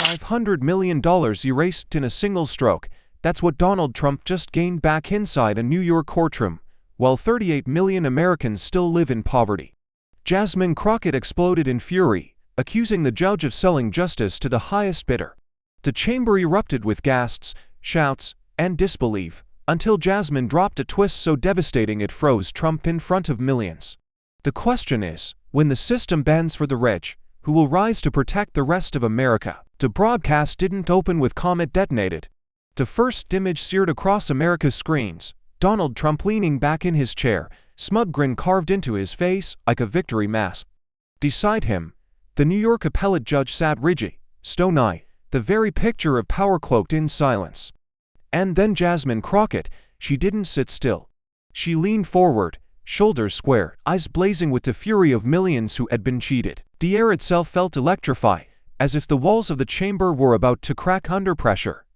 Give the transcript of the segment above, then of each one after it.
$500 million erased in a single stroke. That's what Donald Trump just gained back inside a New York courtroom, while 38 million Americans still live in poverty. Jasmine Crockett exploded in fury, accusing the judge of selling justice to the highest bidder. The chamber erupted with gasps, shouts, and disbelief, until Jasmine dropped a twist so devastating it froze Trump in front of millions. The question is, when the system bends for the rich, who will rise to protect the rest of America? The broadcast didn't open with "Comet detonated." The first image seared across America's screens, Donald Trump leaning back in his chair, smug grin carved into his face like a victory mask. Beside him, the New York appellate judge sat rigid, stone-eyed, the very picture of power cloaked in silence. And then Jasmine Crockett, she didn't sit still. She leaned forward, shoulders square, eyes blazing with the fury of millions who had been cheated. The air itself felt electrified, as if the walls of the chamber were about to crack under pressure.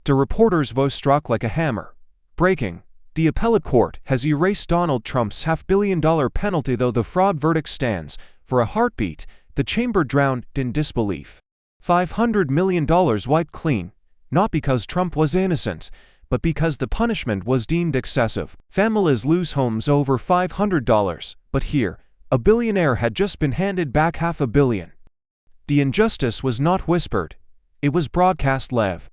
The reporter's voice struck like a hammer. Breaking. The appellate court has erased Donald Trump's $500 million penalty, though the fraud verdict stands. For a heartbeat, the chamber drowned in disbelief. $500 million wiped clean, not because Trump was innocent, but because the punishment was deemed excessive. Families lose homes over $500, but here, a billionaire had just been handed back $500 million. The injustice was not whispered. It was broadcast live.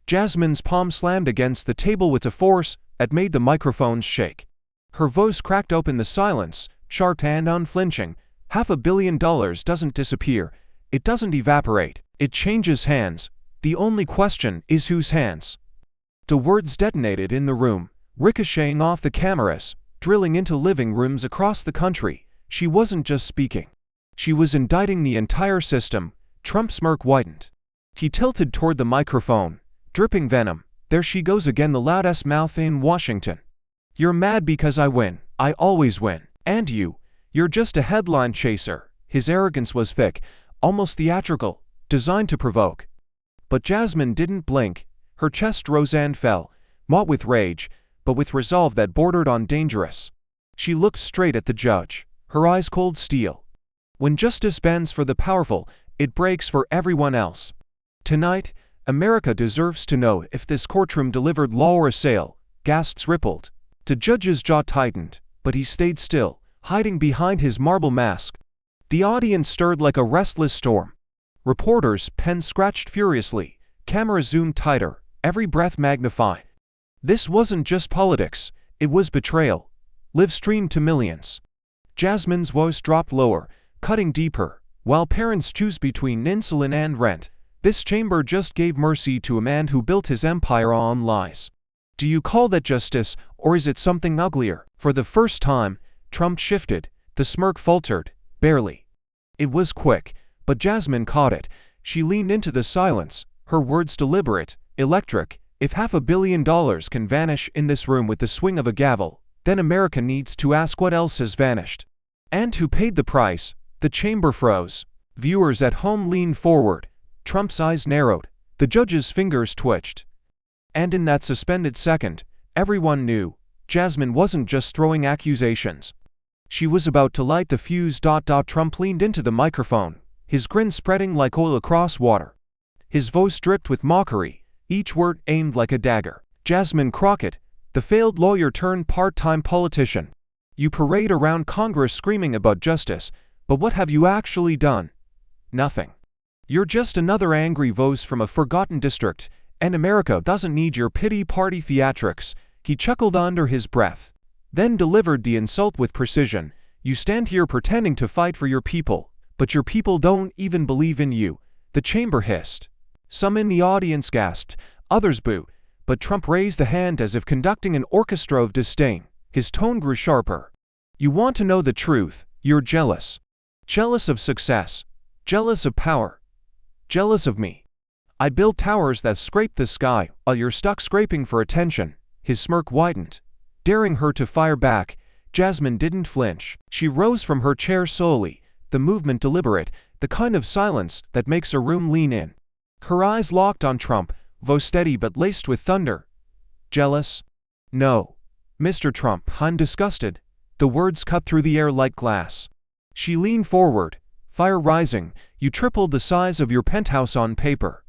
Jasmine's palm slammed against the table with a force that made the microphones shake. Her voice cracked open the silence, sharp and unflinching. $500 million doesn't disappear. It doesn't evaporate. It changes hands. The only question is whose hands. The words detonated in the room, ricocheting off the cameras, drilling into living rooms across the country. She wasn't just speaking. She was indicting the entire system. Trump's smirk widened. He tilted toward the microphone, dripping venom. There she goes again, the loudest mouth in Washington. You're mad because I win. I always win. And you're just a headline chaser. His arrogance was thick, almost theatrical, designed to provoke. But Jasmine didn't blink. Her chest rose and fell, not with rage, but with resolve that bordered on dangerous. She looked straight at the judge, her eyes cold steel. When justice bends for the powerful, it breaks for everyone else. Tonight, America deserves to know if this courtroom delivered law or a sale. Gasps rippled. The judge's jaw tightened, but he stayed still, hiding behind his marble mask. The audience stirred like a restless storm. Reporters' pens scratched furiously, cameras zoomed tighter, every breath magnified. This wasn't just politics, it was betrayal. Live streamed to millions. Jasmine's voice dropped lower, cutting deeper. While parents choose between insulin and rent, this chamber just gave mercy to a man who built his empire on lies. Do you call that justice, or is it something uglier? For the first time, Trump shifted. The smirk faltered, barely. It was quick, but Jasmine caught it. She leaned into the silence, her words deliberate, electric. If $500 million can vanish in this room with the swing of a gavel, then America needs to ask what else has vanished. And who paid the price? The chamber froze. Viewers at home leaned forward. Trump's eyes narrowed. The judge's fingers twitched. And in that suspended second, everyone knew Jasmine wasn't just throwing accusations. She was about to light the fuse. Trump leaned into the microphone, his grin spreading like oil across water. His voice dripped with mockery, each word aimed like a dagger. Jasmine Crockett, the failed lawyer turned part-time politician. You parade around Congress screaming about justice, but what have you actually done? Nothing. You're just another angry voice from a forgotten district, and America doesn't need your pity party theatrics. He chuckled under his breath, then delivered the insult with precision. You stand here pretending to fight for your people, but your people don't even believe in you. The chamber hissed. Some in the audience gasped, others booed, but Trump raised a hand as if conducting an orchestra of disdain. His tone grew sharper. You want to know the truth, you're jealous. Jealous of success. Jealous of power. Jealous of me. I build towers that scrape the sky, while you're stuck scraping for attention. His smirk widened, daring her to fire back. Jasmine didn't flinch. She rose from her chair slowly, the movement deliberate, the kind of silence that makes a room lean in. Her eyes locked on Trump, voice steady but laced with thunder. Jealous? No. Mr. Trump, I'm disgusted. The words cut through the air like glass. She leaned forward, fire rising. You tripled the size of your penthouse on paper.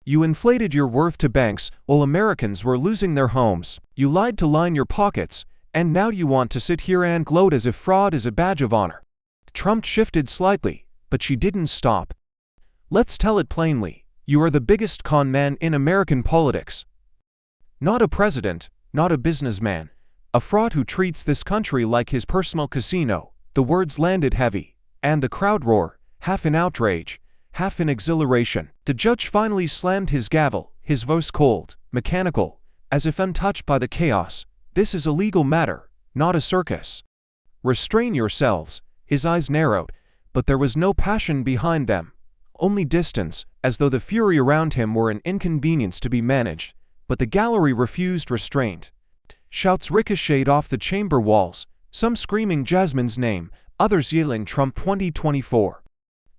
You inflated your worth to banks while Americans were losing their homes. You lied to line your pockets, and now you want to sit here and gloat as if fraud is a badge of honor. Trump shifted slightly, but she didn't stop. Let's tell it plainly. You are the biggest con man in American politics. Not a president, not a businessman. A fraud who treats this country like his personal casino. The words landed heavy, and the crowd roared, half in outrage, half in exhilaration. The judge finally slammed his gavel, his voice cold, mechanical, as if untouched by the chaos. This is a legal matter, not a circus. Restrain yourselves. His eyes narrowed, but there was no passion behind them. Only distance, as though the fury around him were an inconvenience to be managed. But the gallery refused restraint. Shouts ricocheted off the chamber walls, some screaming Jasmine's name, others yelling Trump 2024.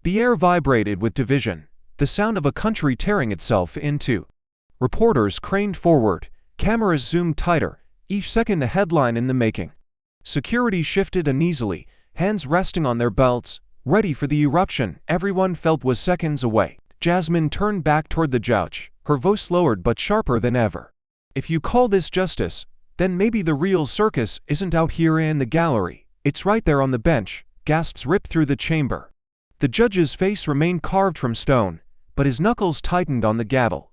The air vibrated with division, the sound of a country tearing itself in two. Reporters craned forward, cameras zoomed tighter, each second a headline in the making. Security shifted uneasily, hands resting on their belts, ready for the eruption everyone felt was seconds away. Jasmine turned back toward the judge, her voice lowered but sharper than ever. If you call this justice, then maybe the real circus isn't out here in the gallery. It's right there on the bench. Gasps ripped through the chamber. The judge's face remained carved from stone, but his knuckles tightened on the gavel.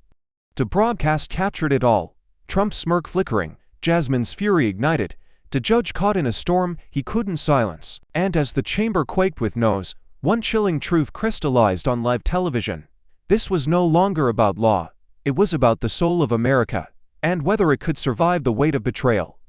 The broadcast captured it all. Trump's smirk flickering, Jasmine's fury ignited. The judge caught in a storm he couldn't silence. And as the chamber quaked with noise, one chilling truth crystallized on live television. This was no longer about law. It was about the soul of America, and whether it could survive the weight of betrayal.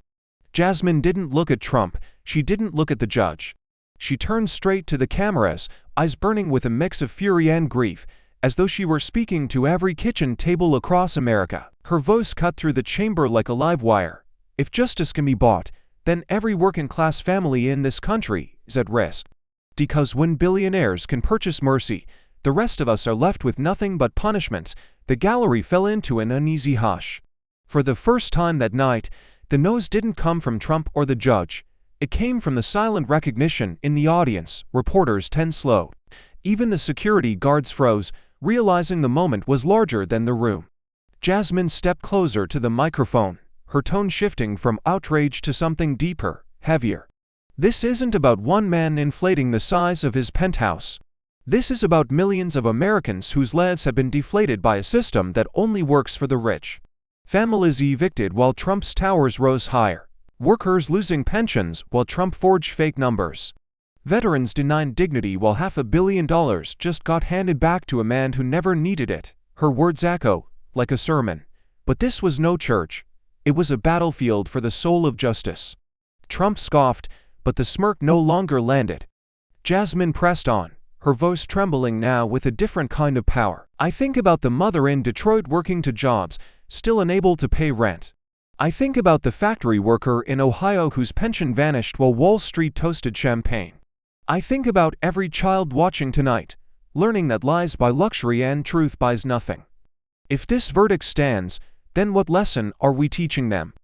Jasmine didn't look at Trump. She didn't look at the judge. She turned straight to the cameras, eyes burning with a mix of fury and grief, as though she were speaking to every kitchen table across America. Her voice cut through the chamber like a live wire. If justice can be bought, then every working-class family in this country is at risk. Because when billionaires can purchase mercy, the rest of us are left with nothing but punishment. The gallery fell into an uneasy hush. For the first time that night, the noise didn't come from Trump or the judge. It came from the silent recognition in the audience. Reporters tensed slow. Even the security guards froze, realizing the moment was larger than the room. Jasmine stepped closer to the microphone, her tone shifting from outrage to something deeper, heavier. This isn't about one man inflating the size of his penthouse. This is about millions of Americans whose lives have been deflated by a system that only works for the rich. Families evicted while Trump's towers rose higher. Workers losing pensions while Trump forged fake numbers. Veterans denied dignity while $500 million just got handed back to a man who never needed it. Her words echo like a sermon. But this was no church. It was a battlefield for the soul of justice. Trump scoffed, but the smirk no longer landed. Jasmine pressed on, her voice trembling now with a different kind of power. I think about the mother in Detroit working 2 jobs, still unable to pay rent. I think about the factory worker in Ohio whose pension vanished while Wall Street toasted champagne. I think about every child watching tonight, learning that lies buy luxury and truth buys nothing. If this verdict stands, then what lesson are we teaching them?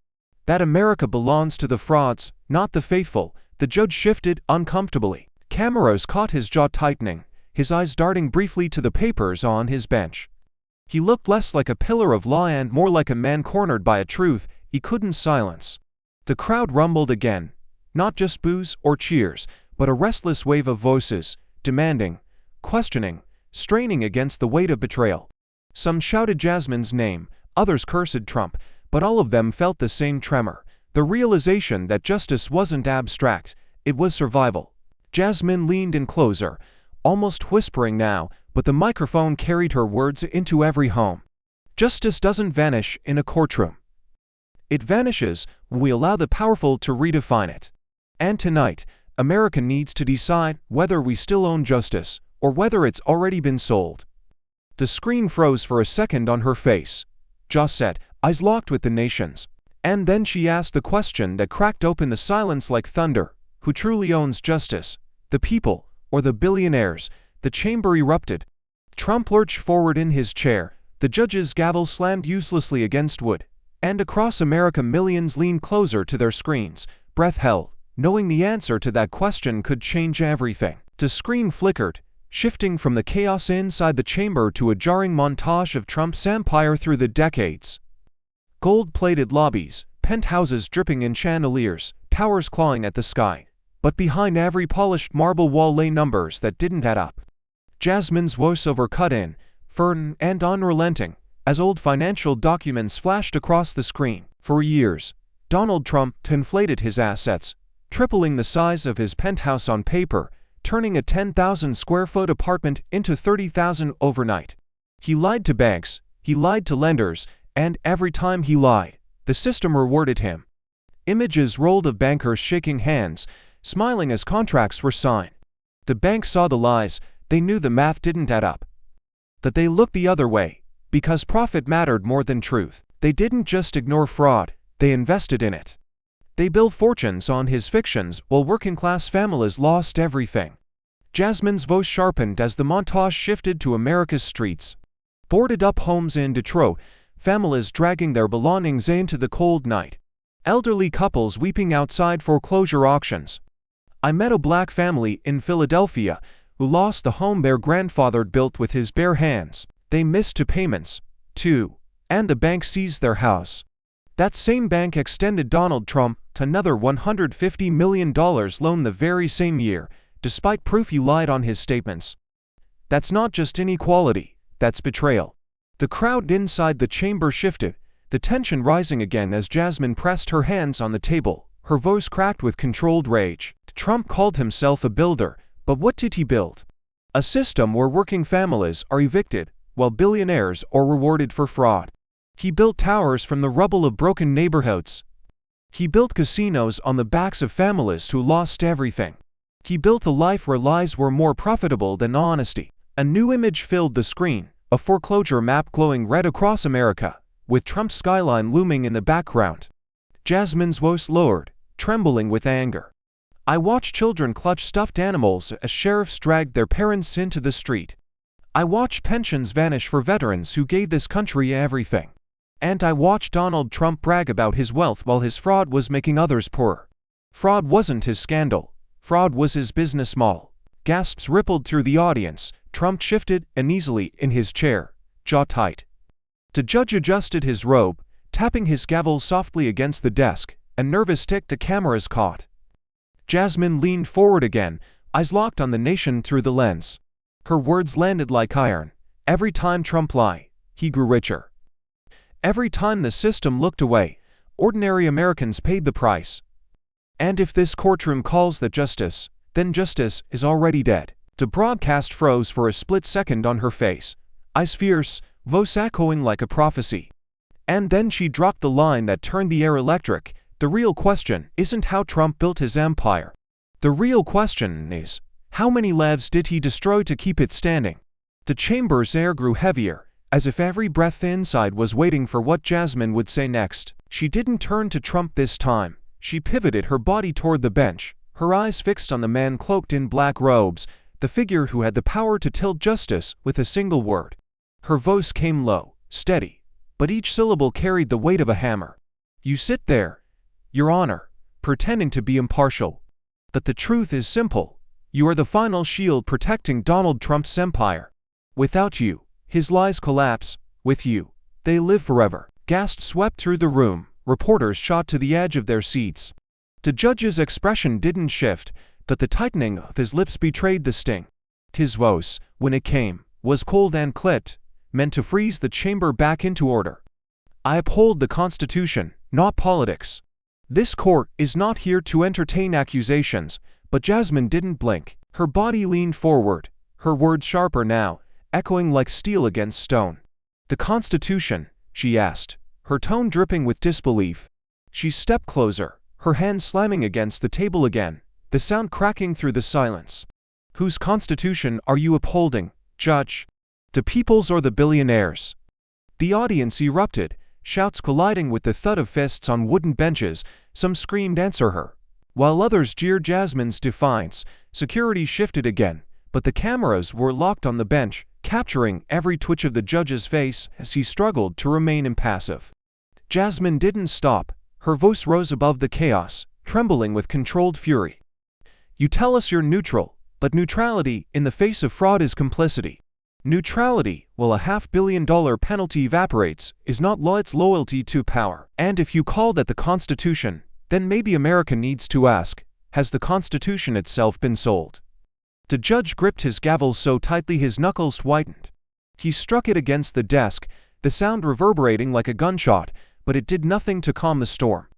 That America belongs to the frauds, not the faithful. The judge shifted uncomfortably. Cameras caught his jaw tightening, his eyes darting briefly to the papers on his bench. He looked less like a pillar of law and more like a man cornered by a truth he couldn't silence. The crowd rumbled again, not just boos or cheers, but a restless wave of voices, demanding, questioning, straining against the weight of betrayal. Some shouted Jasmine's name, others cursed Trump, but all of them felt the same tremor, the realization that justice wasn't abstract, it was survival. Jasmine leaned in closer, almost whispering now, but the microphone carried her words into every home. Justice doesn't vanish in a courtroom. It vanishes when we allow the powerful to redefine it. And tonight, America needs to decide whether we still own justice, or whether it's already been sold. The screen froze for a second on her face. Jaw set, eyes locked with the nation's. And then she asked the question that cracked open the silence like thunder. Who truly owns justice? The people, or the billionaires? The chamber erupted. Trump lurched forward in his chair, the judge's gavel slammed uselessly against wood. And across America millions leaned closer to their screens, breath held, knowing the answer to that question could change everything. The screen flickered, shifting from the chaos inside the chamber to a jarring montage of Trump's empire through the decades. Gold-plated lobbies, penthouses dripping in chandeliers, towers clawing at the sky. But behind every polished marble wall lay numbers that didn't add up. Jasmine's voiceover cut in, firm and unrelenting, as old financial documents flashed across the screen. For years, Donald Trump inflated his assets, tripling the size of his penthouse on paper, turning a 10,000-square-foot apartment into 30,000 overnight. He lied to banks, he lied to lenders, and every time he lied, the system rewarded him. Images rolled of bankers shaking hands, smiling as contracts were signed. The bank saw the lies, they knew the math didn't add up. That they looked the other way, because profit mattered more than truth. They didn't just ignore fraud, they invested in it. They built fortunes on his fictions while working-class families lost everything. Jasmine's voice sharpened as the montage shifted to America's streets. Boarded-up homes in Detroit, families dragging their belongings into the cold night. Elderly couples weeping outside foreclosure auctions. I met a black family in Philadelphia who lost the home their grandfather built with his bare hands. They missed two payments, too, and the bank seized their house. That same bank extended Donald Trump another $150 million loan the very same year, despite proof he lied on his statements. That's not just inequality, that's betrayal. The crowd inside the chamber shifted, the tension rising again as Jasmine pressed her hands on the table, her voice cracked with controlled rage. Trump called himself a builder, but what did he build? A system where working families are evicted, while billionaires are rewarded for fraud. He built towers from the rubble of broken neighborhoods. He built casinos on the backs of families who lost everything. He built a life where lies were more profitable than honesty. A new image filled the screen, a foreclosure map glowing red across America, with Trump's skyline looming in the background. Jasmine's voice lowered, trembling with anger. I watched children clutch stuffed animals as sheriffs dragged their parents into the street. I watched pensions vanish for veterans who gave this country everything. And I watched Donald Trump brag about his wealth while his fraud was making others poorer. Fraud wasn't his scandal. Fraud was his business model. Gasps rippled through the audience. Trump shifted uneasily in his chair, jaw tight. The judge adjusted his robe, tapping his gavel softly against the desk, a nervous tick to cameras caught. Jasmine leaned forward again, eyes locked on the nation through the lens. Her words landed like iron. Every time Trump lied, he grew richer. Every time the system looked away, ordinary Americans paid the price. And if this courtroom calls that justice, then justice is already dead. The broadcast froze for a split second on her face, eyes fierce, voice echoing like a prophecy. And then she dropped the line that turned the air electric. The real question isn't how Trump built his empire. The real question is, how many lives did he destroy to keep it standing? The chamber's air grew heavier, as if every breath inside was waiting for what Jasmine would say next. She didn't turn to Trump this time. She pivoted her body toward the bench, her eyes fixed on the man cloaked in black robes, the figure who had the power to tilt justice with a single word. Her voice came low, steady, but each syllable carried the weight of a hammer. You sit there, Your Honor, pretending to be impartial. But the truth is simple. You are the final shield protecting Donald Trump's empire. Without you, his lies collapse. With you, they live forever. Gasps swept through the room. Reporters shot to the edge of their seats. The judge's expression didn't shift, but the tightening of his lips betrayed the sting. His voice, when it came, was cold and clipped, meant to freeze the chamber back into order. I uphold the Constitution, not politics. This court is not here to entertain accusations, but Jasmine didn't blink. Her body leaned forward, her words sharper now, echoing like steel against stone. The Constitution, she asked, her tone dripping with disbelief. She stepped closer, her hand slamming against the table again, the sound cracking through the silence. Whose Constitution are you upholding, Judge? The people's or the billionaires'? The audience erupted, shouts colliding with the thud of fists on wooden benches. Some screamed answer her, while others jeered Jasmine's defiance. Security shifted again, but the cameras were locked on the bench, capturing every twitch of the judge's face as he struggled to remain impassive. Jasmine didn't stop. Her voice rose above the chaos, trembling with controlled fury. You tell us you're neutral, But neutrality in the face of fraud is complicity. Neutrality, while a $500 million penalty evaporates, is not law, it's loyalty to power. And if you call that the Constitution, then maybe America needs to ask, has the Constitution itself been sold? The judge gripped his gavel so tightly his knuckles whitened. He struck it against the desk, the sound reverberating like a gunshot, but it did nothing to calm the storm.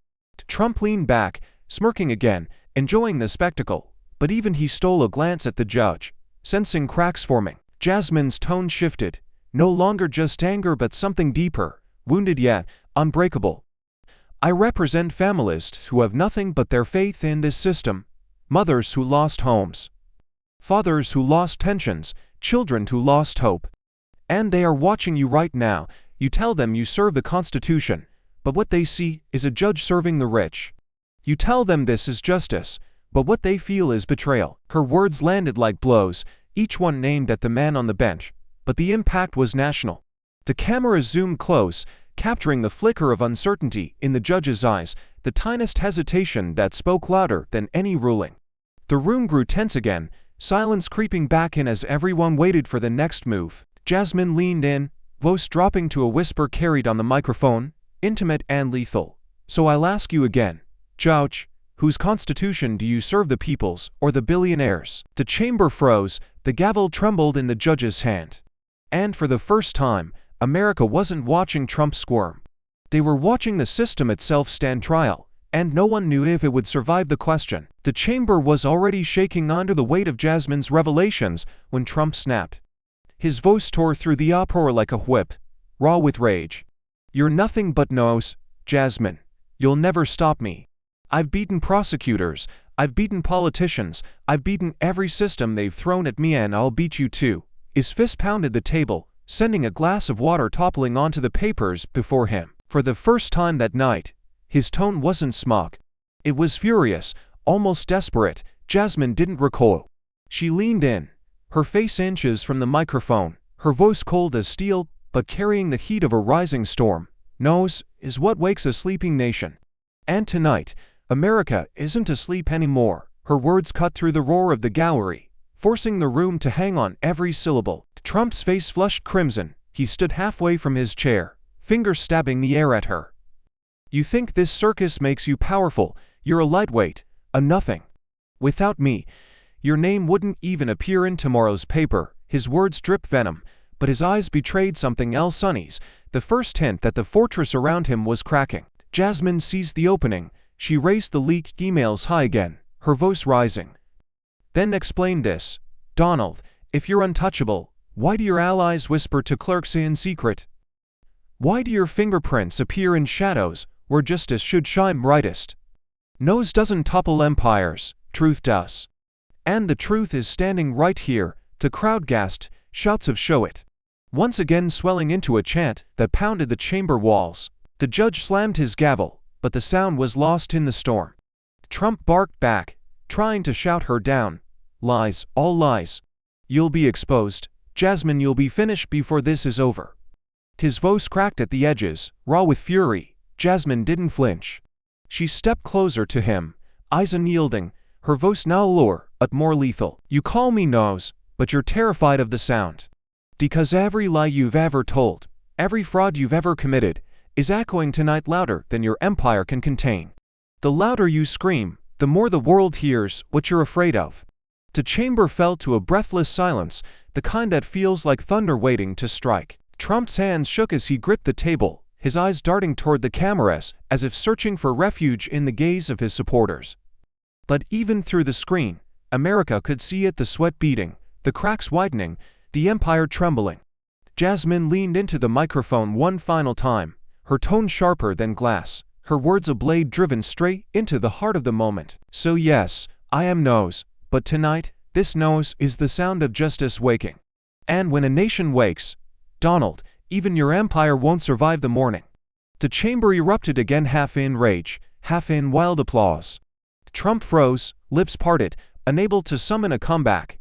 Trump leaned back, smirking again, enjoying the spectacle, but even he stole a glance at the judge, sensing cracks forming. Jasmine's tone shifted, no longer just anger but something deeper, wounded yet unbreakable. I represent families who have nothing but their faith in this system, mothers who lost homes, fathers who lost pensions, children who lost hope. And they are watching you right now. You tell them you serve the Constitution, but what they see is a judge serving the rich. You tell them this is justice, but what they feel is betrayal. Her words landed like blows, each one aimed at the man on the bench, but the impact was national. The cameras zoomed close, capturing the flicker of uncertainty in the judge's eyes, the tiniest hesitation that spoke louder than any ruling. The room grew tense again, silence creeping back in as everyone waited for the next move. Jasmine leaned in, voice dropping to a whisper carried on the microphone, intimate and lethal. So I'll ask you again, Judge, whose Constitution do you serve, the people's or the billionaires? The chamber froze, the gavel trembled in the judge's hand. And for the first time, America wasn't watching Trump squirm. They were watching the system itself stand trial, and no one knew if it would survive the question. The chamber was already shaking under the weight of Jasmine's revelations when Trump snapped. His voice tore through the uproar like a whip, raw with rage. You're nothing but no's, Jasmine. You'll never stop me. I've beaten prosecutors, I've beaten politicians, I've beaten every system they've thrown at me, and I'll beat you too. His fist pounded the table, sending a glass of water toppling onto the papers before him. For the first time that night, his tone wasn't smug. It was furious, almost desperate. Jasmine didn't recoil. She leaned in, her face inches from the microphone, her voice cold as steel, but carrying the heat of a rising storm. No's is what wakes a sleeping nation. And tonight, America isn't asleep anymore. Her words cut through the roar of the gallery, forcing the room to hang on every syllable. Trump's face flushed crimson. He stood halfway from his chair, fingers stabbing the air at her. You think this circus makes you powerful? You're a lightweight, a nothing. Without me, your name wouldn't even appear in tomorrow's paper. His words dripped venom, but his eyes betrayed something else unease, the first hint that the fortress around him was cracking. Jasmine seized the opening. She raised the leaked emails high again, her voice rising. Then explain this, Donald. If you're untouchable, why do your allies whisper to clerks in secret? Why do your fingerprints appear in shadows where justice should shine brightest? Nose doesn't topple empires, truth does. And the truth is standing right here. The crowd gasped, shouts of "show it!" once again swelling into a chant that pounded the chamber walls. The judge slammed his gavel, but the sound was lost in the storm. Trump barked back, trying to shout her down. Lies, all lies. You'll be exposed, Jasmine, you'll be finished before this is over. His voice cracked at the edges, raw with fury. Jasmine didn't flinch. She stepped closer to him, eyes unyielding, her voice now lower, but more lethal. You call me nose, but you're terrified of the sound. Because every lie you've ever told, every fraud you've ever committed, is echoing tonight louder than your empire can contain. The louder you scream, the more the world hears what you're afraid of. The chamber fell to a breathless silence, the kind that feels like thunder waiting to strike. Trump's hands shook as he gripped the table, his eyes darting toward the cameras as if searching for refuge in the gaze of his supporters. But even through the screen, America could see it, the sweat beading, the cracks widening, the empire trembling. Jasmine leaned into the microphone one final time, her tone sharper than glass, her words a blade driven straight into the heart of the moment. So yes, I am nose, but tonight, this nose is the sound of justice waking. And when a nation wakes, Donald, even your empire won't survive the morning. The chamber erupted again, half in rage, half in wild applause. Trump froze, lips parted, unable to summon a comeback.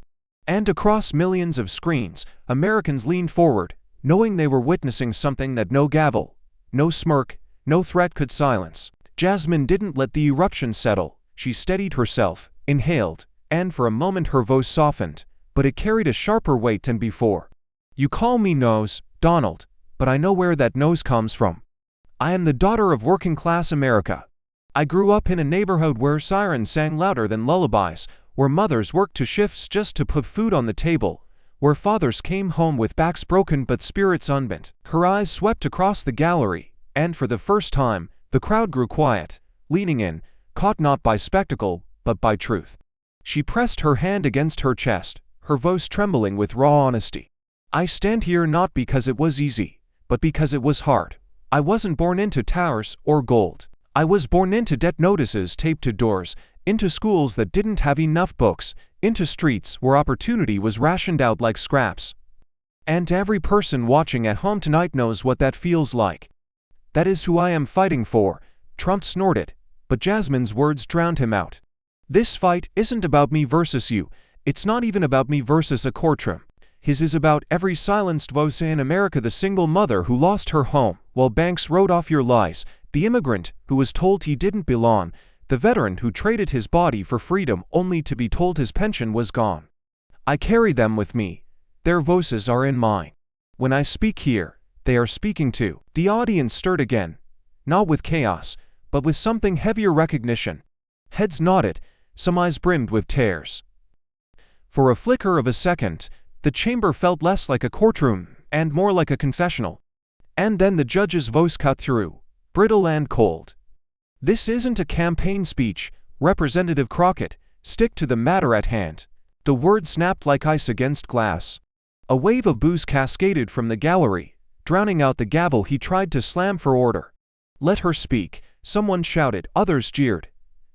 And across millions of screens, Americans leaned forward, knowing they were witnessing something that no gavel, no smirk, no threat could silence. Jasmine didn't let the eruption settle. She steadied herself, inhaled, and for a moment her voice softened, but it carried a sharper weight than before. "You call me nose, Donald, but I know where that nose comes from. I am the daughter of working-class America. I grew up in a neighborhood where sirens sang louder than lullabies, where mothers worked 2 shifts just to put food on the table, where fathers came home with backs broken but spirits unbent." Her eyes swept across the gallery, and for the first time, the crowd grew quiet, leaning in, caught not by spectacle, but by truth. She pressed her hand against her chest, her voice trembling with raw honesty. "I stand here not because it was easy, but because it was hard. I wasn't born into towers or gold. I was born into debt notices taped to doors, into schools that didn't have enough books, into streets where opportunity was rationed out like scraps. And every person watching at home tonight knows what that feels like. That is who I am fighting for," Trump snorted, but Jasmine's words drowned him out. "This fight isn't about me versus you. It's not even about me versus a courtroom. His is about every silenced voice in America, the single mother who lost her home while banks wrote off your lies, the immigrant who was told he didn't belong, the veteran who traded his body for freedom only to be told his pension was gone. I carry them with me. Their voices are in mine. When I speak here, they are speaking too." The audience stirred again, not with chaos, but with something heavier: recognition. Heads nodded, some eyes brimmed with tears. For a flicker of a second, the chamber felt less like a courtroom and more like a confessional. And then the judge's voice cut through, brittle and cold. "This isn't a campaign speech, Representative Crockett. Stick to the matter at hand." The words snapped like ice against glass. A wave of boos cascaded from the gallery, drowning out the gavel he tried to slam for order. "Let her speak," someone shouted. Others jeered,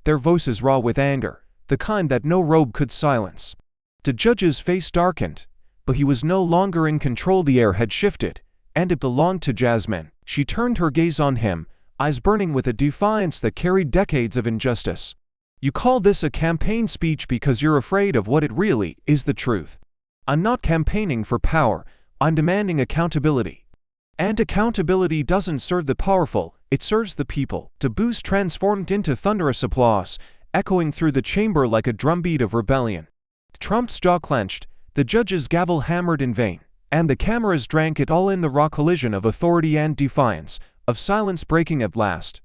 their voices raw with anger, the kind that no robe could silence. The judge's face darkened, but he was no longer in control. The air had shifted, and it belonged to Jasmine. She turned her gaze on him, eyes burning with a defiance that carried decades of injustice. "You call this a campaign speech because you're afraid of what it really is: the truth. I'm not campaigning for power, I'm demanding accountability. And accountability doesn't serve the powerful, it serves the people." The boos transformed into thunderous applause, echoing through the chamber like a drumbeat of rebellion. Trump's jaw clenched, the judge's gavel hammered in vain, and the cameras drank it all in: the raw collision of authority and defiance, of silence breaking at last.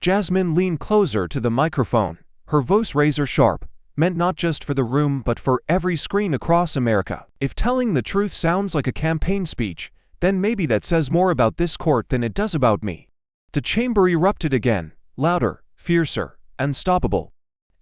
Jasmine leaned closer to the microphone, her voice razor sharp, meant not just for the room but for every screen across America. "If telling the truth sounds like a campaign speech, then maybe that says more about this court than it does about me." The chamber erupted again, louder, fiercer, unstoppable.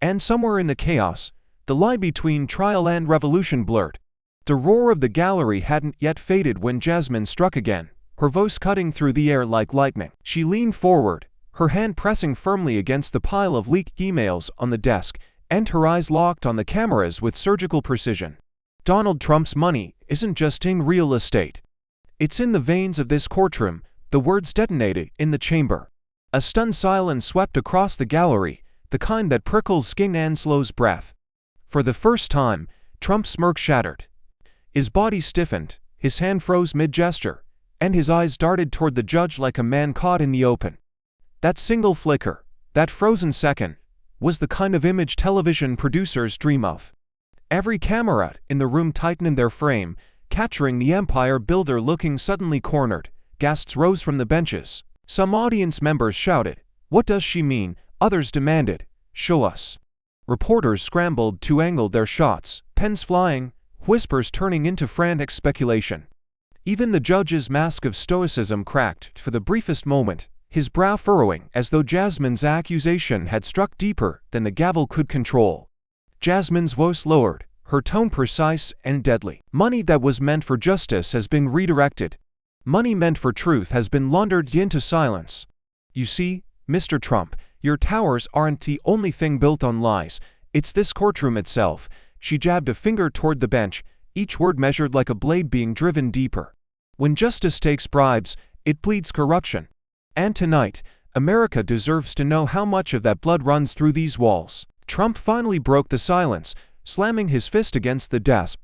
And somewhere in the chaos, the line between trial and revolution blurred. The roar of the gallery hadn't yet faded when Jasmine struck again, her voice cutting through the air like lightning. She leaned forward, her hand pressing firmly against the pile of leaked emails on the desk, and her eyes locked on the cameras with surgical precision. "Donald Trump's money isn't just in real estate. It's in the veins of this courtroom." The words detonated in the chamber. A stunned silence swept across the gallery, the kind that prickles skin and slows breath. For the first time, Trump's smirk shattered. His body stiffened, his hand froze mid-gesture, and his eyes darted toward the judge like a man caught in the open. That single flicker, that frozen second, was the kind of image television producers dream of. Every camera in the room tightened their frame, capturing the empire builder looking suddenly cornered. Gasps rose from the benches. Some audience members shouted, "What does she mean?" Others demanded, "Show us." Reporters scrambled to angle their shots, pens flying, whispers turning into frantic speculation. Even the judge's mask of stoicism cracked for the briefest moment, his brow furrowing as though Jasmine's accusation had struck deeper than the gavel could control. Jasmine's voice lowered, her tone precise and deadly. "Money that was meant for justice has been redirected. Money meant for truth has been laundered into silence. You see, Mr. Trump, your towers aren't the only thing built on lies. It's this courtroom itself." She jabbed a finger toward the bench, each word measured like a blade being driven deeper. "When justice takes bribes, it bleeds corruption. And tonight, America deserves to know how much of that blood runs through these walls." Trump finally broke the silence, slamming his fist against the desk.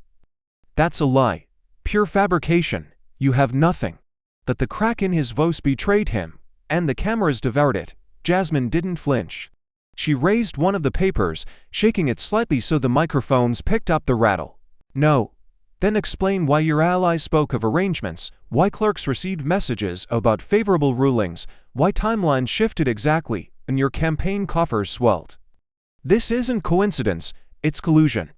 "That's a lie. Pure fabrication. You have nothing." But the crack in his voice betrayed him, and the cameras devoured it. Jasmine didn't flinch. She raised one of the papers, shaking it slightly so the microphones picked up the rattle. "No." "Then explain why your ally spoke of arrangements, why clerks received messages about favorable rulings, why timelines shifted exactly, and your campaign coffers swelled." "This isn't coincidence, it's collusion."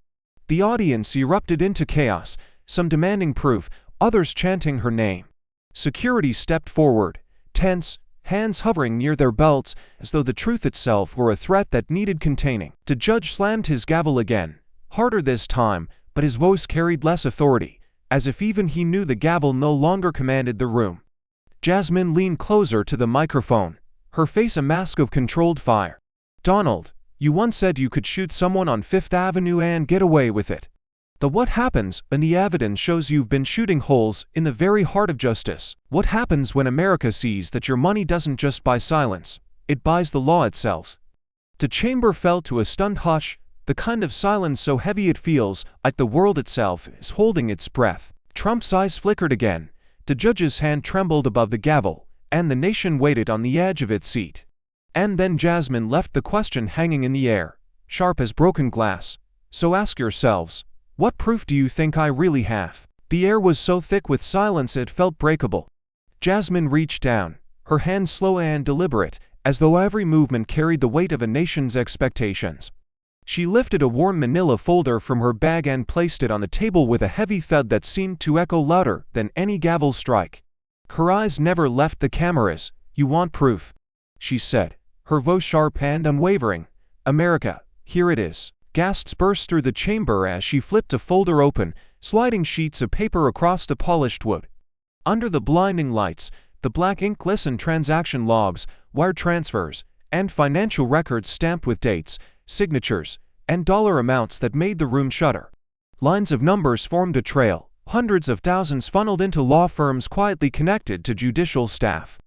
The audience erupted into chaos, some demanding proof, others chanting her name. Security stepped forward, tense, hands hovering near their belts, as though the truth itself were a threat that needed containing. The judge slammed his gavel again, harder this time, but his voice carried less authority, as if even he knew the gavel no longer commanded the room. Jasmine leaned closer to the microphone, her face a mask of controlled fire. "Donald, you once said you could shoot someone on Fifth Avenue and get away with it. But what happens when the evidence shows you've been shooting holes in the very heart of justice? What happens when America sees that your money doesn't just buy silence, it buys the law itself?" The chamber fell to a stunned hush, the kind of silence so heavy it feels like the world itself is holding its breath. Trump's eyes flickered again, the judge's hand trembled above the gavel, and the nation waited on the edge of its seat. And then Jasmine left the question hanging in the air, sharp as broken glass. "So ask yourselves, what proof do you think I really have?" The air was so thick with silence it felt breakable. Jasmine reached down, her hand slow and deliberate, as though every movement carried the weight of a nation's expectations. She lifted a worn manila folder from her bag and placed it on the table with a heavy thud that seemed to echo louder than any gavel strike. Her eyes never left the cameras. "You want proof," she said, her voice sharp and unwavering. "America, here it is." Gasps burst through the chamber as she flipped a folder open, sliding sheets of paper across the polished wood. Under the blinding lights, the black ink glistened transaction logs, wire transfers, and financial records stamped with dates, signatures, and dollar amounts that made the room shudder. Lines of numbers formed a trail, hundreds of thousands funneled into law firms quietly connected to judicial staff.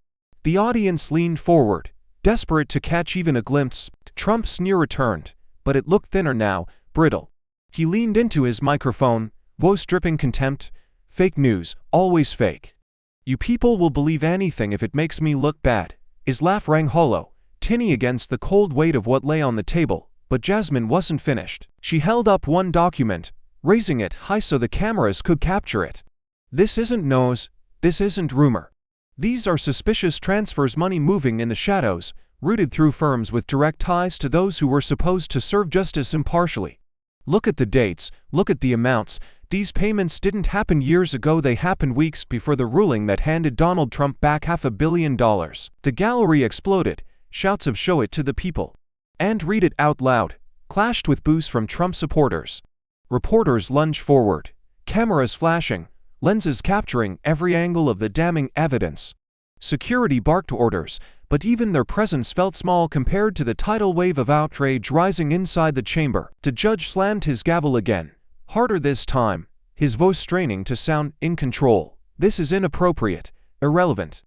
The audience leaned forward, desperate to catch even a glimpse. Trump's sneer returned, but it looked thinner now, brittle. He leaned into his microphone, voice dripping contempt. "Fake news, always fake. You people will believe anything if it makes me look bad." His laugh rang hollow, tinny against the cold weight of what lay on the table, but Jasmine wasn't finished. She held up one document, raising it high so the cameras could capture it. "This isn't noise, this isn't rumor. These are suspicious transfers, money moving in the shadows, routed through firms with direct ties to those who were supposed to serve justice impartially. Look at the dates, look at the amounts. These payments didn't happen years ago, they happened weeks before the ruling that handed Donald Trump back $500 million. The gallery exploded, shouts of "Show it to the people" and "Read it out loud" clashed with boos from Trump supporters. Reporters lunged forward, cameras flashing, lenses capturing every angle of the damning evidence. Security barked orders, but even their presence felt small compared to the tidal wave of outrage rising inside the chamber. The judge slammed his gavel again, harder this time, his voice straining to sound in control. "This is inappropriate, irrelevant.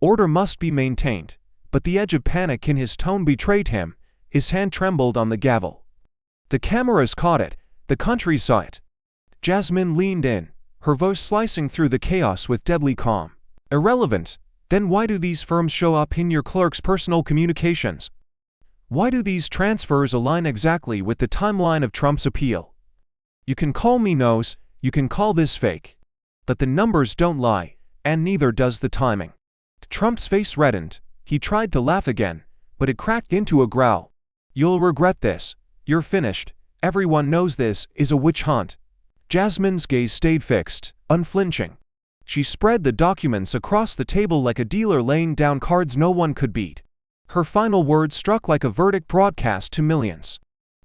Order must be maintained." But the edge of panic in his tone betrayed him. His hand trembled on the gavel. The cameras caught it, the country saw it. Jasmine leaned in, her voice slicing through the chaos with deadly calm. "Irrelevant? Then why do these firms show up in your clerk's personal communications? Why do these transfers align exactly with the timeline of Trump's appeal? You can call me nose, you can call this fake. But the numbers don't lie, and neither does the timing." Trump's face reddened. He tried to laugh again, but it cracked into a growl. "You'll regret this. You're finished. Everyone knows this is a witch hunt." Jasmine's gaze stayed fixed, unflinching. She spread the documents across the table like a dealer laying down cards no one could beat. Her final words struck like a verdict broadcast to millions.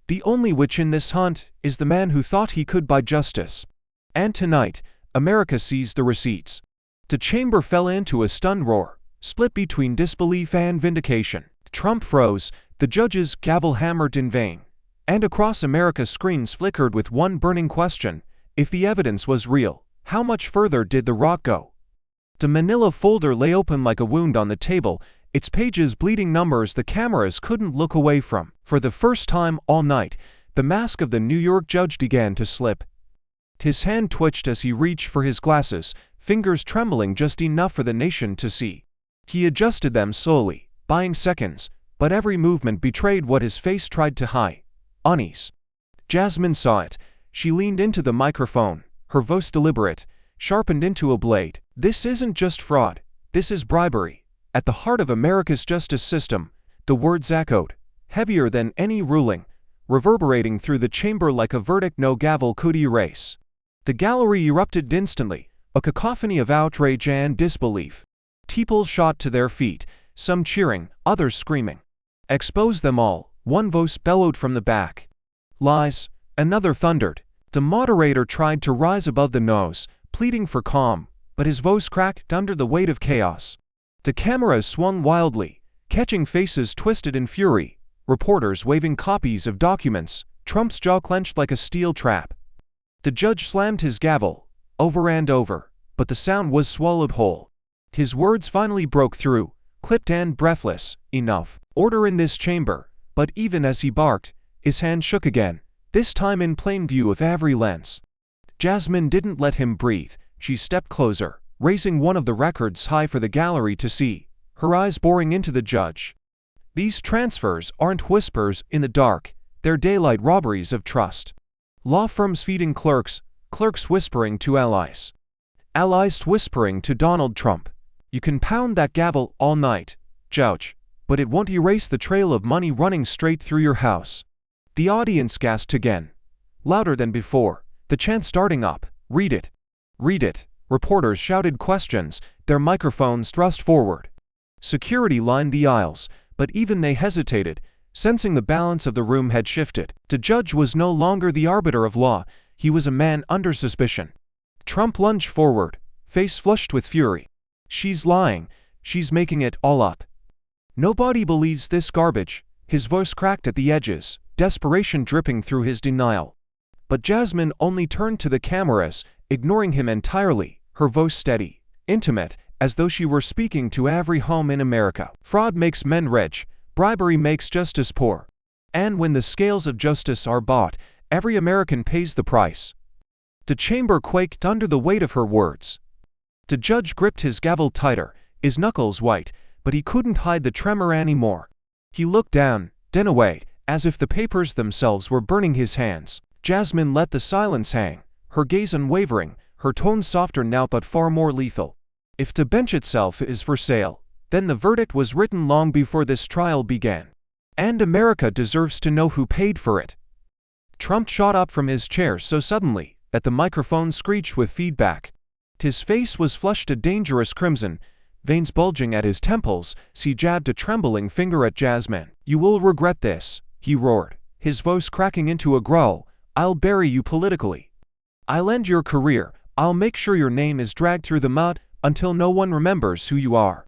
"The only witch in this hunt is the man who thought he could buy justice. And tonight, America sees the receipts." The chamber fell into a stunned roar, split between disbelief and vindication. Trump froze, the judge's gavel hammered in vain. And across America's screens flickered with one burning question: if the evidence was real, how much further did the rock go? The manila folder lay open like a wound on the table, its pages bleeding numbers the cameras couldn't look away from. For the first time all night, the mask of the New York judge began to slip. His hand twitched as he reached for his glasses, fingers trembling just enough for the nation to see. He adjusted them slowly, buying seconds, but every movement betrayed what his face tried to hide: unease. Jasmine saw it. She leaned into the microphone, her voice deliberate, sharpened into a blade. "This isn't just fraud. This is bribery. At the heart of America's justice system," the words echoed, heavier than any ruling, reverberating through the chamber like a verdict no gavel could erase. The gallery erupted instantly, a cacophony of outrage and disbelief. People shot to their feet, some cheering, others screaming. "Expose them all," one voice bellowed from the back. "Lies," another thundered. The moderator tried to rise above the noise, pleading for calm, but his voice cracked under the weight of chaos. The cameras swung wildly, catching faces twisted in fury, reporters waving copies of documents, Trump's jaw clenched like a steel trap. The judge slammed his gavel, over and over, but the sound was swallowed whole. His words finally broke through, clipped and breathless: "Enough. Order in this chamber." But even as he barked, his hand shook again, this time in plain view of every lens. Jasmine didn't let him breathe. She stepped closer, raising one of the records high for the gallery to see, her eyes boring into the judge. "These transfers aren't whispers in the dark, they're daylight robberies of trust. Law firms feeding clerks, clerks whispering to allies, allies whispering to Donald Trump. You can pound that gavel all night, Judge, but it won't erase the trail of money running straight through your house." The audience gasped again, louder than before, the chant starting up: "Read it! Read it!" Reporters shouted questions, their microphones thrust forward. Security lined the aisles, but even they hesitated, sensing the balance of the room had shifted. The judge was no longer the arbiter of law, he was a man under suspicion. Trump lunged forward, face flushed with fury. "She's lying. She's making it all up. Nobody believes this garbage." His voice cracked at the edges, desperation dripping through his denial. But Jasmine only turned to the cameras, ignoring him entirely, her voice steady, intimate, as though she were speaking to every home in America. "Fraud makes men rich, bribery makes justice poor. And when the scales of justice are bought, every American pays the price." The chamber quaked under the weight of her words. The judge gripped his gavel tighter, his knuckles white, but he couldn't hide the tremor anymore. He looked down, then away, as if the papers themselves were burning his hands. Jasmine let the silence hang, her gaze unwavering, her tone softer now but far more lethal. "If the bench itself is for sale, then the verdict was written long before this trial began. And America deserves to know who paid for it." Trump shot up from his chair so suddenly that the microphone screeched with feedback. His face was flushed a dangerous crimson, veins bulging at his temples. He jabbed a trembling finger at Jasmine. "You will regret this," he roared, his voice cracking into a growl. "I'll bury you politically. I'll end your career. I'll make sure your name is dragged through the mud until no one remembers who you are.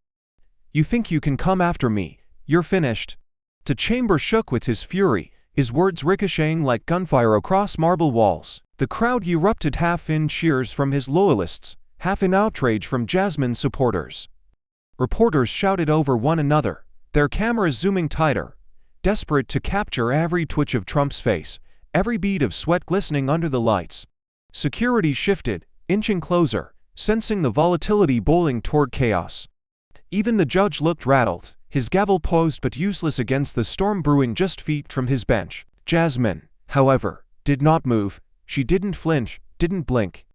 You think you can come after me? You're finished." The chamber shook with his fury, his words ricocheting like gunfire across marble walls. The crowd erupted, half in cheers from his loyalists, half in outrage from Jasmine's supporters. Reporters shouted over one another, their cameras zooming tighter, desperate to capture every twitch of Trump's face, every bead of sweat glistening under the lights. Security shifted, inching closer, sensing the volatility boiling toward chaos. Even the judge looked rattled, his gavel posed but useless against the storm brewing just feet from his bench. Jasmine, however, did not move. She didn't flinch, didn't blink.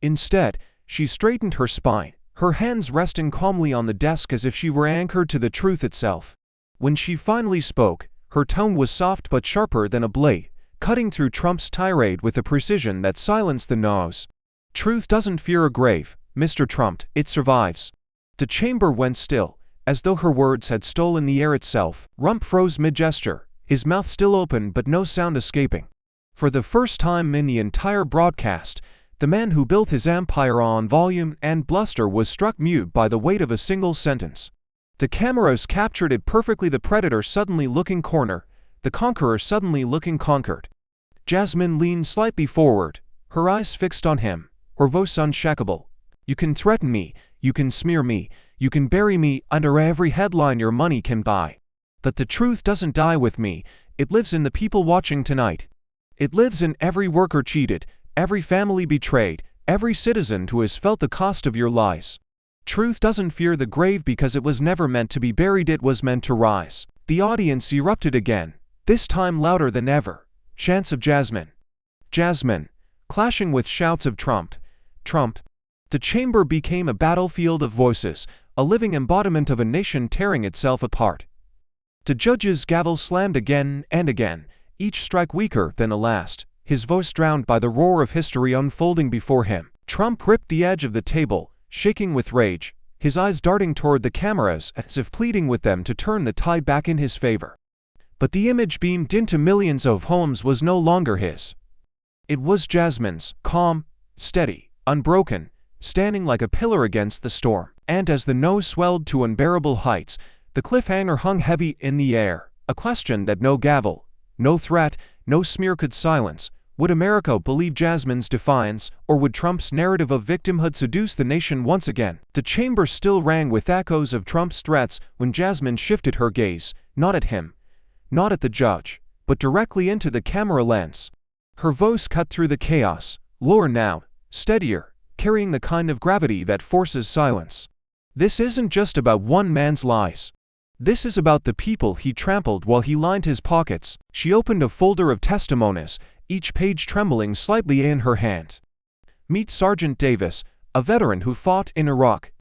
Instead, she straightened her spine, her hands resting calmly on the desk as if she were anchored to the truth itself. When she finally spoke, her tone was soft but sharper than a blade, cutting through Trump's tirade with a precision that silenced the noise. "Truth doesn't fear a grave, Mr. Trump, it survives." The chamber went still, as though her words had stolen the air itself. Trump froze mid-gesture, his mouth still open but no sound escaping. For the first time in the entire broadcast, the man who built his empire on volume and bluster was struck mute by the weight of a single sentence. The cameras captured it perfectly: the predator suddenly looking cornered, the conqueror suddenly looking conquered. Jasmine leaned slightly forward, her eyes fixed on him, her voice unshakable. "You can threaten me, you can smear me, you can bury me under every headline your money can buy. But the truth doesn't die with me, it lives in the people watching tonight. It lives in every worker cheated, every family betrayed, every citizen who has felt the cost of your lies. Truth doesn't fear the grave because it was never meant to be buried, it was meant to rise." The audience erupted again, this time louder than ever. Chants of Jasmine. Jasmine, clashing with shouts of Trump. Trump. The chamber became a battlefield of voices, a living embodiment of a nation tearing itself apart. The judge's gavel slammed again and again, each strike weaker than the last, his voice drowned by the roar of history unfolding before him. Trump gripped the edge of the table, shaking with rage, his eyes darting toward the cameras as if pleading with them to turn the tide back in his favor. But the image beamed into millions of homes was no longer his. It was Jasmine's, calm, steady, unbroken, standing like a pillar against the storm. And as the nose swelled to unbearable heights, the cliffhanger hung heavy in the air, a question that no gavel, no threat, no smear could silence. Would America believe Jasmine's defiance, or would Trump's narrative of victimhood seduce the nation once again? The chamber still rang with echoes of Trump's threats when Jasmine shifted her gaze, not at him, not at the judge, but directly into the camera lens. Her voice cut through the chaos, lower now, steadier, carrying the kind of gravity that forces silence. This isn't just about one man's lies. This is about the people he trampled while he lined his pockets. She opened a folder of testimonies, each page trembling slightly in her hand. Meet Sergeant Davis, a veteran who fought in Iraq.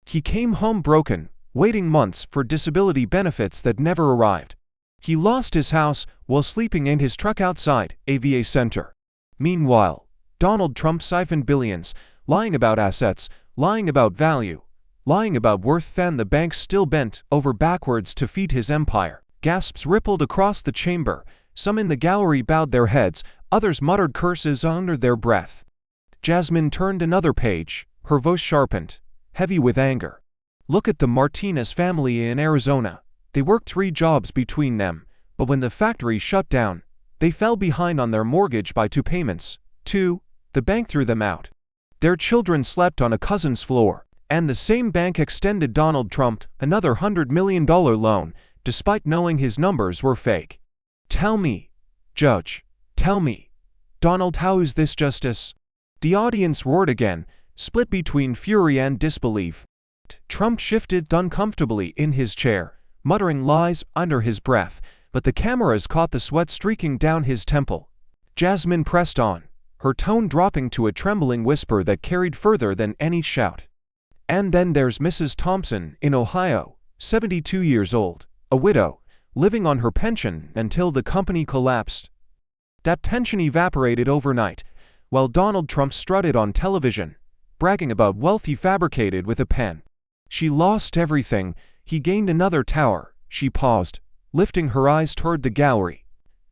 He came home broken, waiting months for disability benefits that never arrived. He lost his house while sleeping in his truck outside a VA center. Meanwhile, Donald Trump siphoned billions, lying about assets, lying about value, lying about worth, and the banks still bent over backwards to feed his empire. Gasps rippled across the chamber. Some in the gallery bowed their heads, others muttered curses under their breath. Jasmine turned another page, her voice sharpened, heavy with anger. Look at the Martinez family in Arizona. They worked 3 jobs between them, but when the factory shut down, they fell behind on their mortgage by 2 payments. 2, the bank threw them out. Their children slept on a cousin's floor, and the same bank extended Donald Trump another $100 million loan, despite knowing his numbers were fake. Tell me, Judge, tell me, Donald, how is this justice? The audience roared again, split between fury and disbelief. Trump shifted uncomfortably in his chair, muttering lies under his breath, but the cameras caught the sweat streaking down his temple. Jasmine pressed on, her tone dropping to a trembling whisper that carried further than any shout. And then there's Mrs. Thompson in Ohio, 72 years old, a widow, living on her pension until the company collapsed. That pension evaporated overnight, while Donald Trump strutted on television, bragging about wealth he fabricated with a pen. She lost everything, he gained another tower. She paused, lifting her eyes toward the gallery.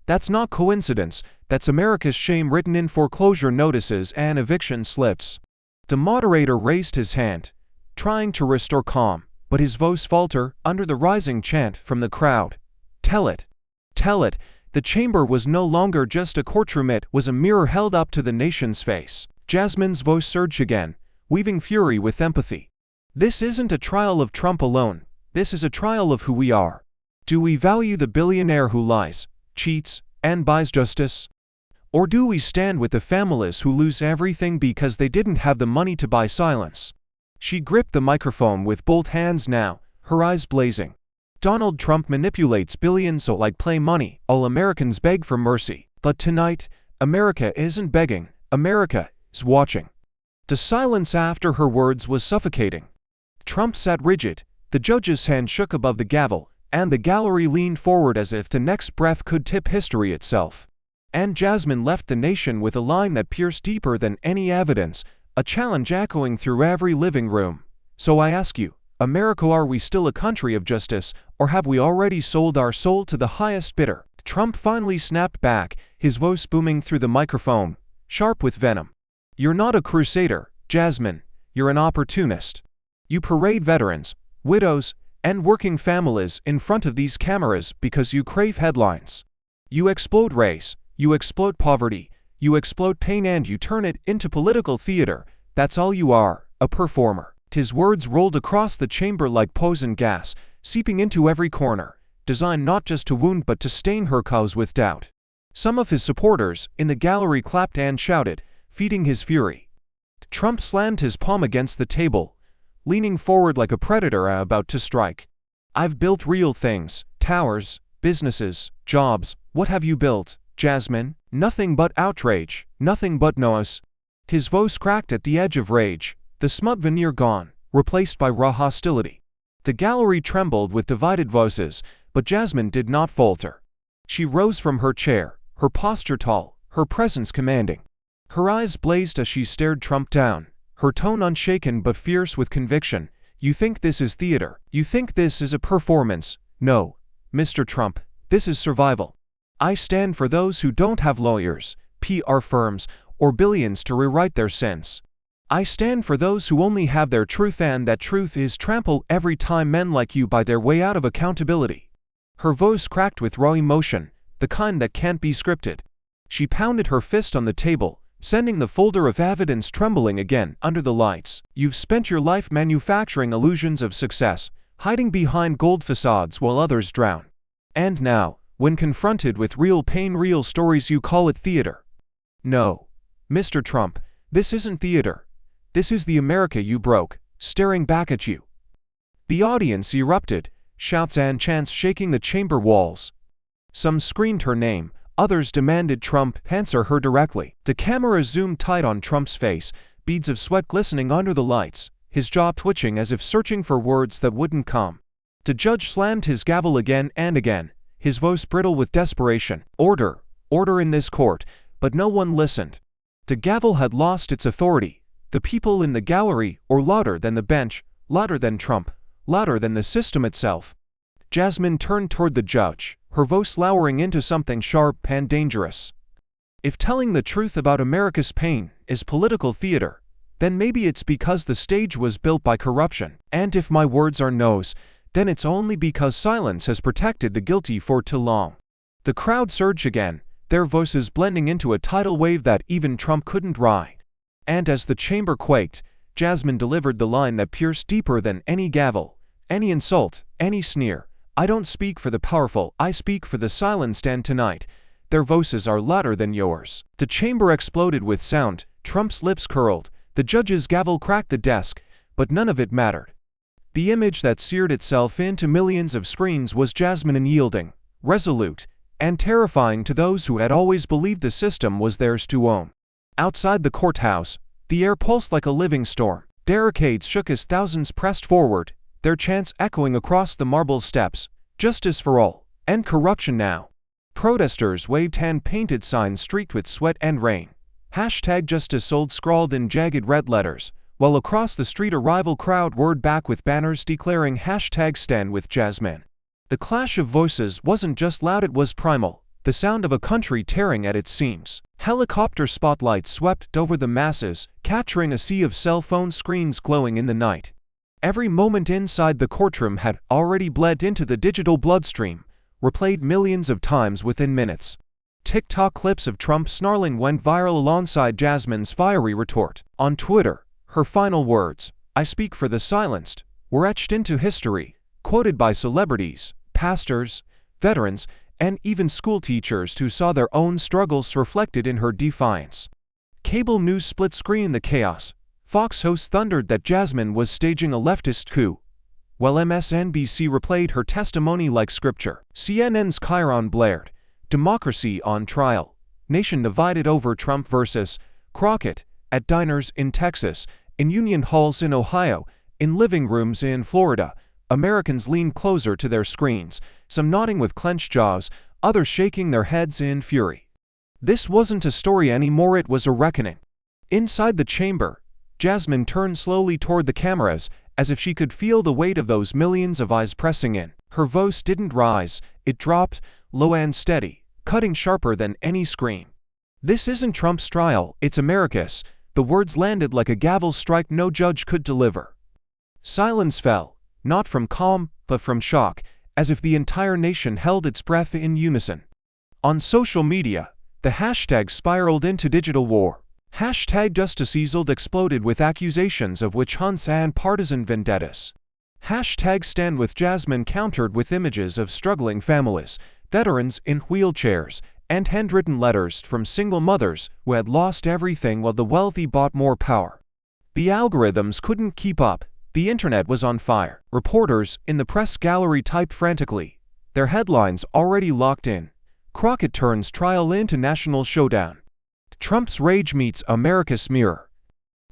That's not coincidence, that's America's shame written in foreclosure notices and eviction slips. The moderator raised his hand, trying to restore calm, but his voice faltered under the rising chant from the crowd. Tell it. Tell it. The chamber was no longer just a courtroom, it was a mirror held up to the nation's face. Jasmine's voice surged again, weaving fury with empathy. This isn't a trial of Trump alone, this is a trial of who we are. Do we value the billionaire who lies, cheats, and buys justice? Or do we stand with the families who lose everything because they didn't have the money to buy silence? She gripped the microphone with both hands now, her eyes blazing. Donald Trump manipulates billions like play money. All Americans beg for mercy. But tonight, America isn't begging, America is watching. The silence after her words was suffocating. Trump sat rigid, the judge's hand shook above the gavel, and the gallery leaned forward as if the next breath could tip history itself. And Jasmine left the nation with a line that pierced deeper than any evidence, a challenge echoing through every living room. So I ask you, America, are we still a country of justice, or have we already sold our soul to the highest bidder? Trump finally snapped back, his voice booming through the microphone, sharp with venom. You're not a crusader, Jasmine, you're an opportunist. You parade veterans, widows, and working families in front of these cameras because you crave headlines. You exploit race, you exploit poverty, you exploit pain, and you turn it into political theater. That's all you are, a performer. His words rolled across the chamber like poison gas, seeping into every corner, designed not just to wound but to stain her cause with doubt. Some of his supporters in the gallery clapped and shouted, feeding his fury. Trump slammed his palm against the table, leaning forward like a predator about to strike. I've built real things, Towers, businesses, jobs, what have you built, Jasmine? Nothing but outrage, nothing but noise. His voice cracked at the edge of rage, the smut veneer gone, replaced by raw hostility. The gallery trembled with divided voices, but Jasmine did not falter. She rose from her chair, her posture tall, her presence commanding. Her eyes blazed as she stared Trump down, her tone unshaken but fierce with conviction. You think this is theater? You think this is a performance? No, Mr. Trump, this is survival. I stand for those who don't have lawyers, PR firms, or billions to rewrite their sins. I stand for those who only have their truth, and that truth is trampled every time men like you buy their way out of accountability. Her voice cracked with raw emotion, the kind that can't be scripted. She pounded her fist on the table, sending the folder of evidence trembling again under the lights. You've spent your life manufacturing illusions of success, hiding behind gold facades while others drown. And now, when confronted with real pain, real stories, you call it theater. No, Mr. Trump, this isn't theater. This is the America you broke, staring back at you. The audience erupted, shouts and chants shaking the chamber walls. Some screamed her name, others demanded Trump answer her directly. The camera zoomed tight on Trump's face, beads of sweat glistening under the lights, his jaw twitching as if searching for words that wouldn't come. The judge slammed his gavel again and again, his voice brittle with desperation. Order, order in this court, but no one listened. The gavel had lost its authority. The people in the gallery were louder than the bench, louder than Trump, louder than the system itself. Jasmine turned toward the judge, her voice lowering into something sharp and dangerous. If telling the truth about America's pain is political theater, then maybe it's because the stage was built by corruption. And if my words are no's, then it's only because silence has protected the guilty for too long. The crowd surged again, their voices blending into a tidal wave that even Trump couldn't ride. And as the chamber quaked, Jasmine delivered the line that pierced deeper than any gavel, any insult, any sneer. I don't speak for the powerful, I speak for the silenced, and tonight, their voices are louder than yours. The chamber exploded with sound, Trump's lips curled, the judge's gavel cracked the desk, but none of it mattered. The image that seared itself into millions of screens was Jasmine unyielding, resolute, and terrifying to those who had always believed the system was theirs to own. Outside the courthouse, the air pulsed like a living storm. Barricades shook as thousands pressed forward, their chants echoing across the marble steps. Justice for all, end corruption now. Protesters waved hand-painted signs streaked with sweat and rain. #JusticeSold scrawled in jagged red letters, while across the street a rival crowd whirred back with banners declaring #Stand with Jasmine. The clash of voices wasn't just loud, it was primal, the sound of a country tearing at its seams. Helicopter spotlights swept over the masses, capturing a sea of cell phone screens glowing in the night. Every moment inside the courtroom had already bled into the digital bloodstream, replayed millions of times within minutes. TikTok clips of Trump snarling went viral alongside Jasmine's fiery retort. On Twitter, her final words, "I speak for the silenced," were etched into history, quoted by celebrities, pastors, veterans, and even schoolteachers who saw their own struggles reflected in her defiance. Cable news split screen the chaos. Fox hosts thundered that Jasmine was staging a leftist coup, while MSNBC replayed her testimony like scripture. CNN's Chiron blared, "Democracy on trial. Nation divided over Trump versus Crockett," at diners in Texas, in union halls in Ohio, in living rooms in Florida. Americans leaned closer to their screens, some nodding with clenched jaws, others shaking their heads in fury. This wasn't a story anymore, it was a reckoning. Inside the chamber, Jasmine turned slowly toward the cameras, as if she could feel the weight of those millions of eyes pressing in. Her voice didn't rise, it dropped, low and steady, cutting sharper than any scream. "This isn't Trump's trial, it's America's." The words landed like a gavel strike no judge could deliver. Silence fell, not from calm, but from shock, as if the entire nation held its breath in unison. On social media, the hashtag spiraled into digital war. #JusticeSold exploded with accusations of witch hunts and partisan vendettas. #Stand with Jasmine countered with images of struggling families, veterans in wheelchairs, and handwritten letters from single mothers who had lost everything while the wealthy bought more power. The algorithms couldn't keep up. The internet was on fire. Reporters in the press gallery typed frantically, their headlines already locked in. Crockett turns trial into national showdown. Trump's rage meets America's mirror.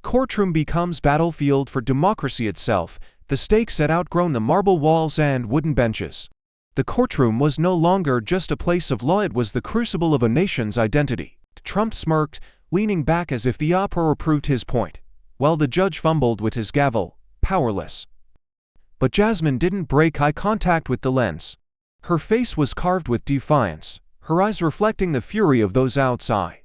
Courtroom becomes battlefield for democracy itself. The stakes had outgrown the marble walls and wooden benches. The courtroom was no longer just a place of law, it was the crucible of a nation's identity. Trump smirked, leaning back as if the uproar proved his point, while the judge fumbled with his gavel, powerless. But Jasmine didn't break eye contact with the lens. Her face was carved with defiance, her eyes reflecting the fury of those outside.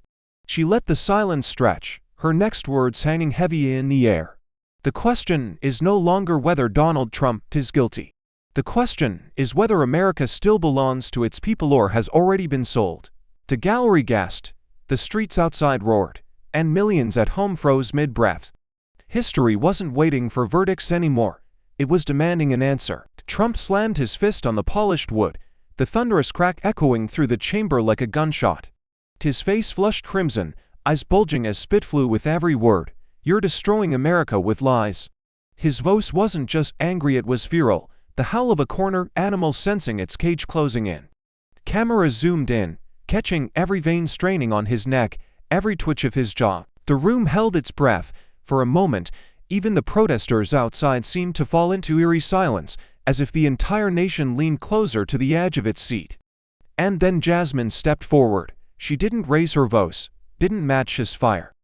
She let the silence stretch, her next words hanging heavy in the air. The question is no longer whether Donald Trump is guilty. The question is whether America still belongs to its people or has already been sold. The gallery gasped, the streets outside roared, and millions at home froze mid-breath. History wasn't waiting for verdicts anymore. It was demanding an answer. Trump slammed his fist on the polished wood, the thunderous crack echoing through the chamber like a gunshot. His face flushed crimson, eyes bulging as spit flew with every word. "You're destroying America with lies." His voice wasn't just angry, it was feral, the howl of a cornered animal sensing its cage closing in. Cameras zoomed in, catching every vein straining on his neck, every twitch of his jaw. The room held its breath. For a moment, even the protesters outside seemed to fall into eerie silence, as if the entire nation leaned closer to the edge of its seat. And then Jasmine stepped forward. She didn't raise her voice, didn't match his fire.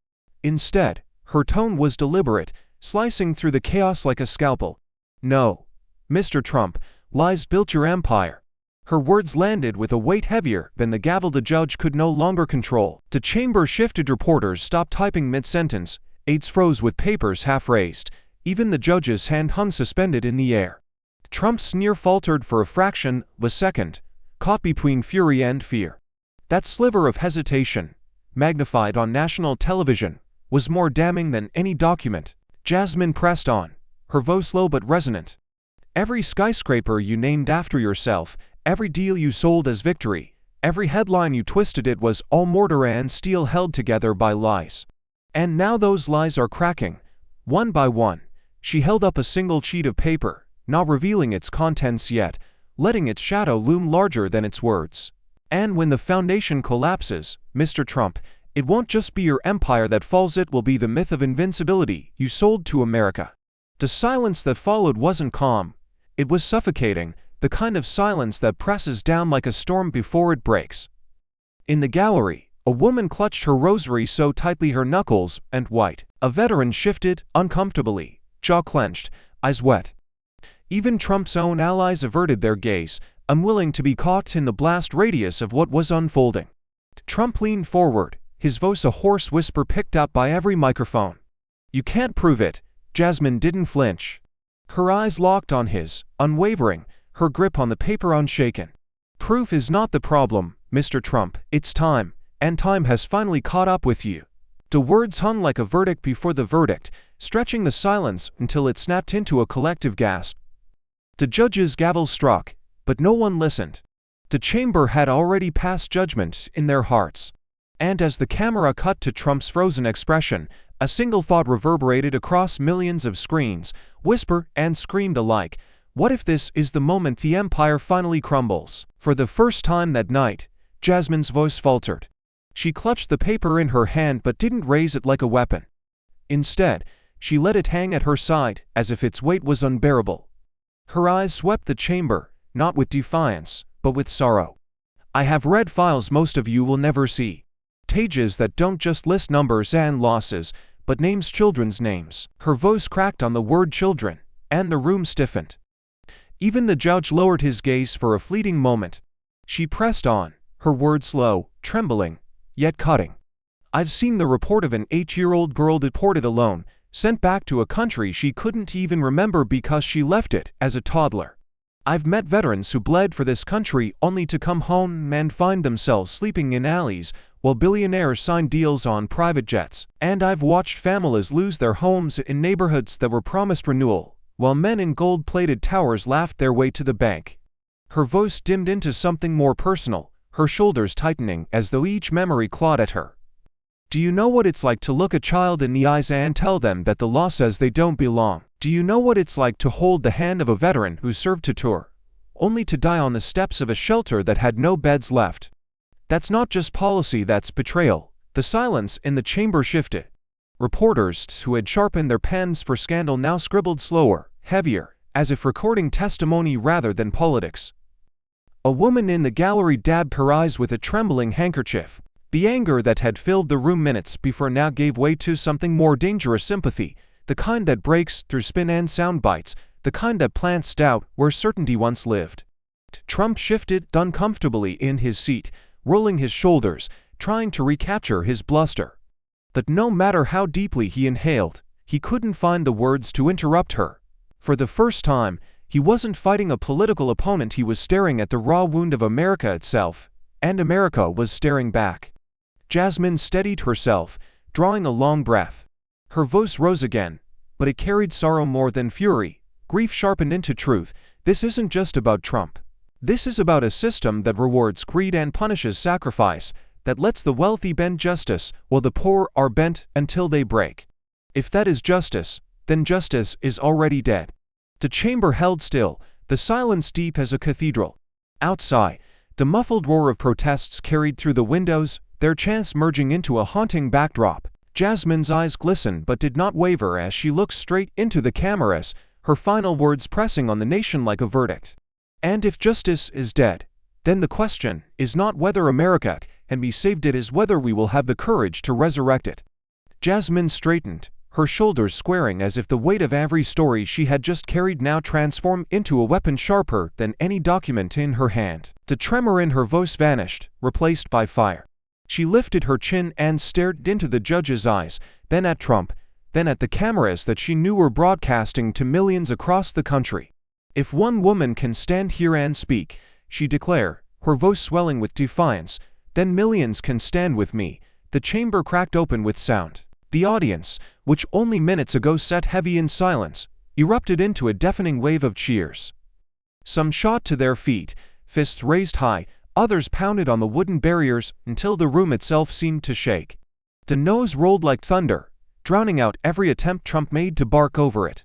Instead, her tone was deliberate, slicing through the chaos like a scalpel. "No, Mr. Trump, lies built your empire." Her words landed with a weight heavier than the gavel the judge could no longer control. The chamber shifted, reporters stopped typing mid-sentence, aides froze with papers half raised, even the judge's hand hung suspended in the air. Trump's sneer faltered for a fraction of a second, caught between fury and fear. That sliver of hesitation, magnified on national television, was more damning than any document. Jasmine pressed on, her voice low but resonant. "Every skyscraper you named after yourself, every deal you sold as victory, every headline you twisted, it was all mortar and steel held together by lies. And now those lies are cracking, one by one." She held up a single sheet of paper, not revealing its contents yet, letting its shadow loom larger than its words. "And when the foundation collapses, Mr. Trump, it won't just be your empire that falls, it will be the myth of invincibility you sold to America." The silence that followed wasn't calm. It was suffocating, the kind of silence that presses down like a storm before it breaks. In the gallery, a woman clutched her rosary so tightly her knuckles went white. A veteran shifted, uncomfortably, jaw clenched, eyes wet. Even Trump's own allies averted their gaze, unwilling to be caught in the blast radius of what was unfolding. Trump leaned forward, his voice a hoarse whisper picked up by every microphone. "You can't prove it." Jasmine didn't flinch. Her eyes locked on his, unwavering, her grip on the paper unshaken. "Proof is not the problem, Mr. Trump, it's time, and time has finally caught up with you." The words hung like a verdict before the verdict, stretching the silence until it snapped into a collective gasp. The judge's gavel struck, but no one listened. The chamber had already passed judgment in their hearts. And as the camera cut to Trump's frozen expression, a single thought reverberated across millions of screens, whispered and screamed alike. What if this is the moment the empire finally crumbles? For the first time that night, Jasmine's voice faltered. She clutched the paper in her hand but didn't raise it like a weapon. Instead, she let it hang at her side, as if its weight was unbearable. Her eyes swept the chamber, not with defiance, but with sorrow. "I have read files most of you will never see. Pages that don't just list numbers and losses, but names, children's names." Her voice cracked on the word children, and the room stiffened. Even the judge lowered his gaze for a fleeting moment. She pressed on, her words slow, trembling, yet cutting. "I've seen the report of an 8-year-old girl deported alone, sent back to a country she couldn't even remember because she left it as a toddler. I've met veterans who bled for this country only to come home and find themselves sleeping in alleys while billionaires signed deals on private jets. And I've watched families lose their homes in neighborhoods that were promised renewal, while men in gold-plated towers laughed their way to the bank." Her voice dimmed into something more personal, her shoulders tightening as though each memory clawed at her. "Do you know what it's like to look a child in the eyes and tell them that the law says they don't belong? Do you know what it's like to hold the hand of a veteran who served to tour, only to die on the steps of a shelter that had no beds left. That's not just policy, that's betrayal. The silence in the chamber shifted. Reporters who had sharpened their pens for scandal now scribbled slower, heavier, as if recording testimony rather than politics. A woman in the gallery dabbed her eyes with a trembling handkerchief. The anger that had filled the room minutes before now gave way to something more dangerous: sympathy, the kind that breaks through spin and sound bites, the kind that plants doubt where certainty once lived. Trump shifted uncomfortably in his seat, rolling his shoulders, trying to recapture his bluster. But no matter how deeply he inhaled, he couldn't find the words to interrupt her. For the first time, he wasn't fighting a political opponent, he was staring at the raw wound of America itself, and America was staring back. Jasmine steadied herself, drawing a long breath. Her voice rose again, but it carried sorrow more than fury, grief sharpened into truth. This isn't just about Trump. This is about a system that rewards greed and punishes sacrifice, that lets the wealthy bend justice while the poor are bent until they break. If that is justice, then justice is already dead. The chamber held still, the silence deep as a cathedral. Outside, the muffled roar of protests carried through the windows, their chants merging into a haunting backdrop. Jasmine's eyes glistened but did not waver as she looked straight into the cameras, her final words pressing on the nation like a verdict. And if justice is dead, then the question is not whether America can be saved, it is whether we will have the courage to resurrect it. Jasmine straightened, her shoulders squaring as if the weight of every story she had just carried now transformed into a weapon sharper than any document in her hand. The tremor in her voice vanished, replaced by fire. She lifted her chin and stared into the judge's eyes, then at Trump, then at the cameras that she knew were broadcasting to millions across the country. If one woman can stand here and speak, she declared, her voice swelling with defiance, then millions can stand with me. The chamber cracked open with sound. The audience, which only minutes ago sat heavy in silence, erupted into a deafening wave of cheers. Some shot to their feet, fists raised high, others pounded on the wooden barriers until the room itself seemed to shake. The noise rolled like thunder, drowning out every attempt Trump made to bark over it.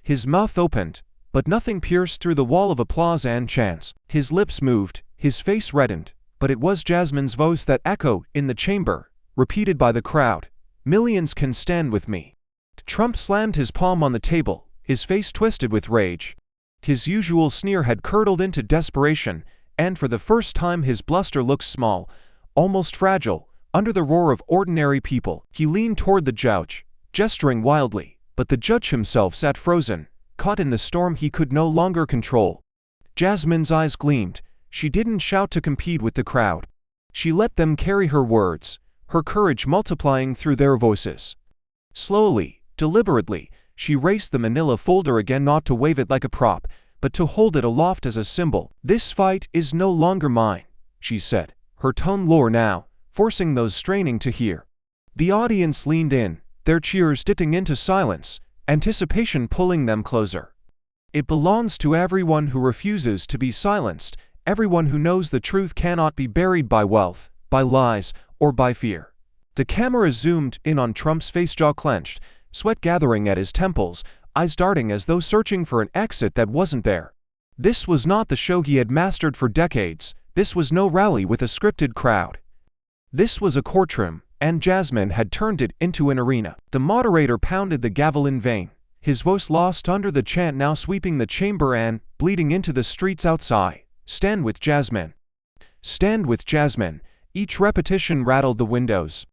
His mouth opened, but nothing pierced through the wall of applause and chants. His lips moved, his face reddened, but it was Jasmine's voice that echoed in the chamber, repeated by the crowd. Millions can stand with me. Trump slammed his palm on the table, his face twisted with rage. His usual sneer had curdled into desperation, and for the first time his bluster looked small, almost fragile, under the roar of ordinary people. He leaned toward the judge, gesturing wildly, but the judge himself sat frozen, caught in the storm he could no longer control. Jasmine's eyes gleamed. She didn't shout to compete with the crowd. She let them carry her words, her courage multiplying through their voices. Slowly, deliberately, she raised the manila folder again, not to wave it like a prop, but to hold it aloft as a symbol. "This fight is no longer mine," she said, her tone lower now, forcing those straining to hear. The audience leaned in, their cheers dipping into silence, anticipation pulling them closer. "It belongs to everyone who refuses to be silenced, everyone who knows the truth cannot be buried by wealth, by lies, or by fear." The camera zoomed in on Trump's face, jaw clenched, sweat gathering at his temples, eyes darting as though searching for an exit that wasn't there. This was not the show he had mastered for decades. This was no rally with a scripted crowd. This was a courtroom, and Jasmine had turned it into an arena. The moderator pounded the gavel in vain, his voice lost under the chant now sweeping the chamber and bleeding into the streets outside. "Stand with Jasmine. Stand with Jasmine." Each repetition rattled the windows.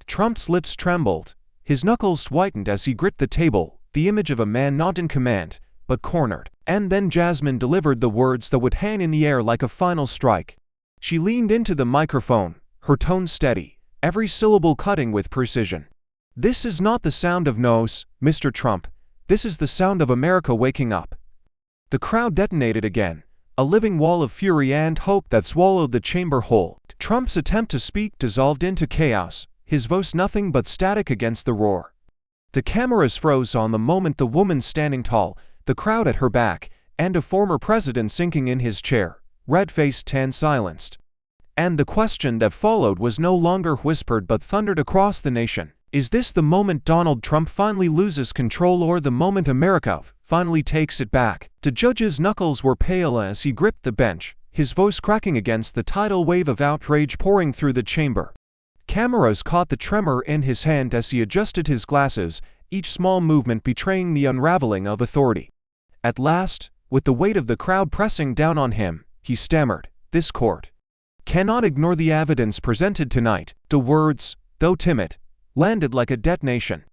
Trump's lips trembled, his knuckles whitened as he gripped the table, the image of a man not in command, but cornered. And then Jasmine delivered the words that would hang in the air like a final strike. She leaned into the microphone, her tone steady, every syllable cutting with precision. "This is not the sound of no's, Mr. Trump. This is the sound of America waking up." The crowd detonated again, a living wall of fury and hope that swallowed the chamber whole. Trump's attempt to speak dissolved into chaos, his voice nothing but static against the roar. The cameras froze on the moment the woman standing tall, the crowd at her back, and a former president sinking in his chair, red-faced and silenced. And the question that followed was no longer whispered but thundered across the nation. Is this the moment Donald Trump finally loses control, or the moment America finally takes it back. The judge's knuckles were pale as he gripped the bench, his voice cracking against the tidal wave of outrage pouring through the chamber. Cameras caught the tremor in his hand as he adjusted his glasses, each small movement betraying the unraveling of authority. At last, with the weight of the crowd pressing down on him, he stammered, "This court cannot ignore the evidence presented tonight." The words, though timid, landed like a detonation.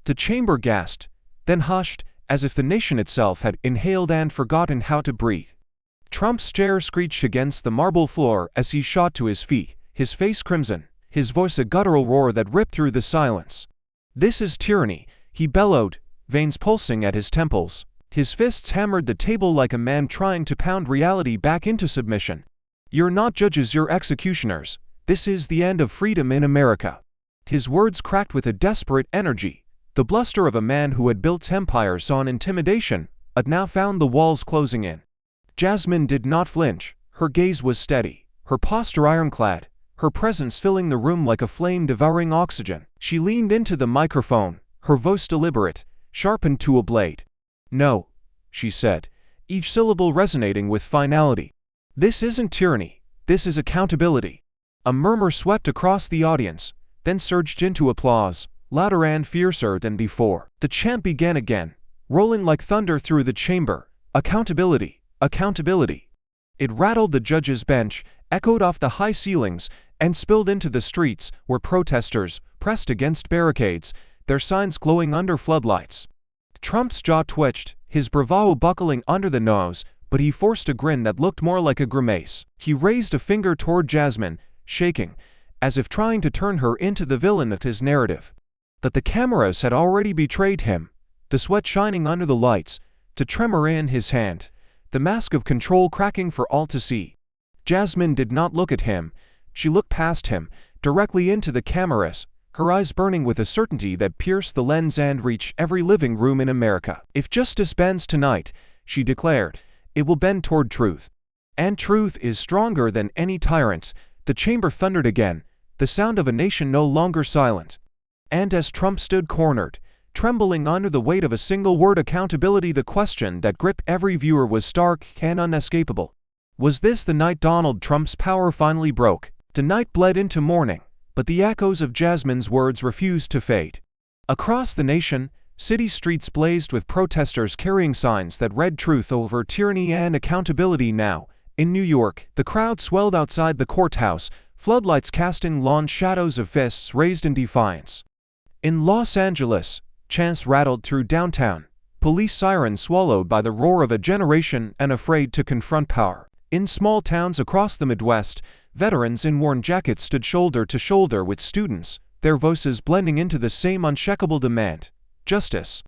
The chamber gasped, then hushed, as if the nation itself had inhaled and forgotten how to breathe. Trump's chair screeched against the marble floor as he shot to his feet, his face crimson, his voice a guttural roar that ripped through the silence. "This is tyranny," he bellowed, veins pulsing at his temples. His fists hammered the table like a man trying to pound reality back into submission. "You're not judges, you're executioners. This is the end of freedom in America." His words cracked with a desperate energy, the bluster of a man who had built empires on intimidation, but now found the walls closing in. Jasmine did not flinch. Her gaze was steady, her posture ironclad, her presence filling the room like a flame devouring oxygen. She leaned into the microphone, her voice deliberate, sharpened to a blade. "No," she said, each syllable resonating with finality. "This isn't tyranny, this is accountability." A murmur swept across the audience, then surged into applause, louder and fiercer than before. The chant began again, rolling like thunder through the chamber. "Accountability, accountability." It rattled the judge's bench, echoed off the high ceilings, and spilled into the streets, where protesters, pressed against barricades, their signs glowing under floodlights. Trump's jaw twitched, his bravado buckling under the nose, but he forced a grin that looked more like a grimace. He raised a finger toward Jasmine, shaking, as if trying to turn her into the villain of his narrative. But the cameras had already betrayed him, the sweat shining under the lights, the tremor in his hand, the mask of control cracking for all to see. Jasmine did not look at him. She looked past him, directly into the cameras, her eyes burning with a certainty that pierced the lens and reached every living room in America. "If justice bends tonight," she declared, "it will bend toward truth. And truth is stronger than any tyrant." The chamber thundered again, the sound of a nation no longer silent. And as Trump stood cornered, trembling under the weight of a single word, accountability, the question that gripped every viewer was stark and unescapable. Was this the night Donald Trump's power finally broke? The night bled into morning, but the echoes of Jasmine's words refused to fade. Across the nation, city streets blazed with protesters carrying signs that read truth over tyranny and accountability now. In New York, the crowd swelled outside the courthouse, floodlights casting long shadows of fists raised in defiance. In Los Angeles, chants rattled through downtown, police sirens swallowed by the roar of a generation unafraid to confront power. In small towns across the Midwest, veterans in worn jackets stood shoulder to shoulder with students, their voices blending into the same unshakable demand: justice.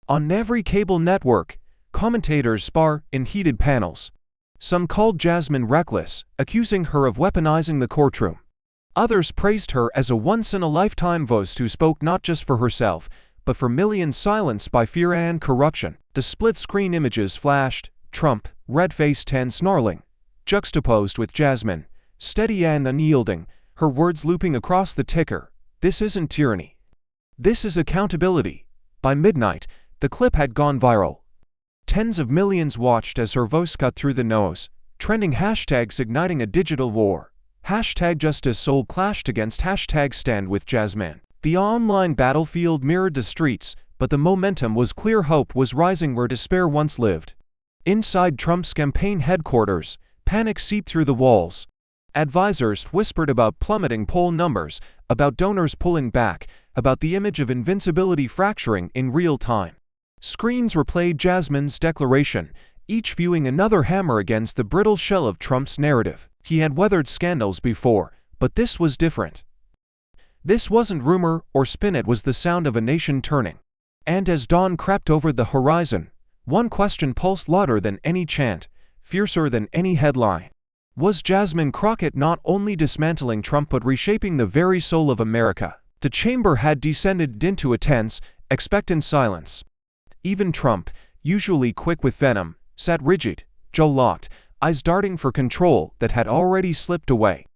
On every cable network, commentators spar in heated panels. Some called Jasmine reckless, accusing her of weaponizing the courtroom. Others praised her as a once-in-a-lifetime voice who spoke not just for herself, but for millions silenced by fear and corruption. The split-screen images flashed, Trump, red-faced and snarling, juxtaposed with Jasmine, steady and unyielding, her words looping across the ticker. "This isn't tyranny. This is accountability." By midnight, the clip had gone viral. Tens of millions watched as her voice cut through the noise, trending hashtags igniting a digital war. Hashtag Justice Soul clashed against hashtag Stand with Jasmine. The online battlefield mirrored the streets, but the momentum was clear. Hope was rising where despair once lived. Inside Trump's campaign headquarters, panic seeped through the walls. Advisors whispered about plummeting poll numbers, about donors pulling back, about the image of invincibility fracturing in real time. Screens replayed Jasmine's declaration, each viewing another hammer against the brittle shell of Trump's narrative. He had weathered scandals before, but this was different. This wasn't rumor or spin, it was the sound of a nation turning. And as dawn crept over the horizon, one question pulsed louder than any chant, fiercer than any headline. Was Jasmine Crockett not only dismantling Trump but reshaping the very soul of America? The chamber had descended into a tense, expectant silence. Even Trump, usually quick with venom, sat rigid, jaw locked, eyes darting for control that had already slipped away.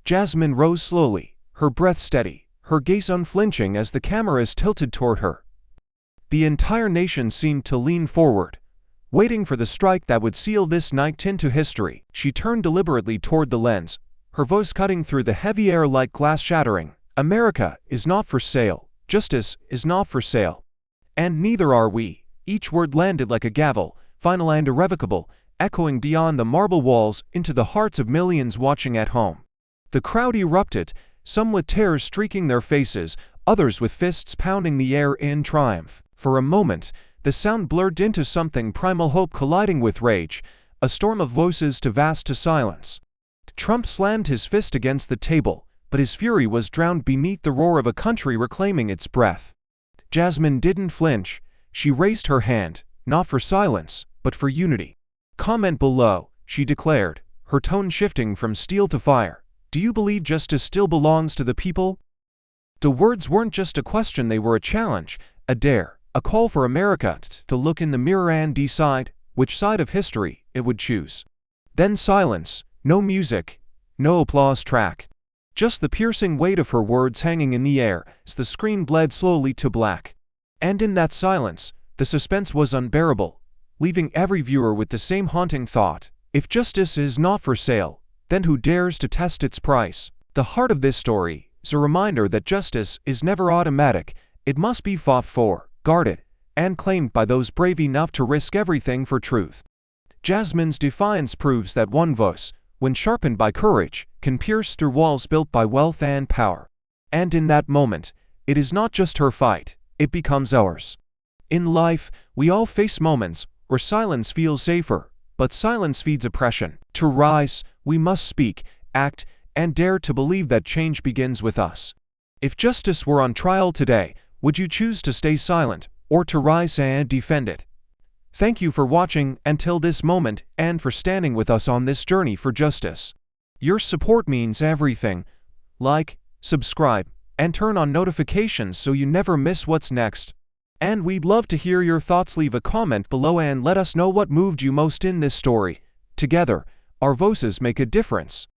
Jasmine rose slowly, her breath steady, her gaze unflinching as the cameras tilted toward her. The entire nation seemed to lean forward, waiting for the strike that would seal this night into history. She turned deliberately toward the lens, her voice cutting through the heavy air like glass shattering. America is not for sale. Justice is not for sale. And neither are we. Each word landed like a gavel, final and irrevocable, echoing beyond the marble walls into the hearts of millions watching at home. The crowd erupted, some with tears streaking their faces, others with fists pounding the air in triumph. For a moment, the sound blurred into something primal, hope colliding with rage, a storm of voices too vast to silence. Trump slammed his fist against the table, but his fury was drowned beneath the roar of a country reclaiming its breath. Jasmine didn't flinch. She raised her hand, not for silence, but for unity. "Comment below," she declared, her tone shifting from steel to fire. "Do you believe justice still belongs to the people?" The words weren't just a question, they were a challenge, a dare, a call for America to look in the mirror and decide which side of history it would choose. Then silence, no music, no applause track. Just the piercing weight of her words hanging in the air as the screen bled slowly to black. And in that silence, the suspense was unbearable, leaving every viewer with the same haunting thought: if justice is not for sale, then who dares to test its price? The heart of this story is a reminder that justice is never automatic. It must be fought for, guarded, and claimed by those brave enough to risk everything for truth. Jasmine's defiance proves that one voice, when sharpened by courage, can pierce through walls built by wealth and power. And in that moment, it is not just her fight, it becomes ours. In life, we all face moments where silence feels safer, but silence feeds oppression. To rise, we must speak, act, and dare to believe that change begins with us. If justice were on trial today, would you choose to stay silent, or to rise and defend it? Thank you for watching until this moment and for standing with us on this journey for justice. Your support means everything. Like, subscribe, and turn on notifications so you never miss what's next. And we'd love to hear your thoughts. Leave a comment below and let us know what moved you most in this story. Together, our voices make a difference.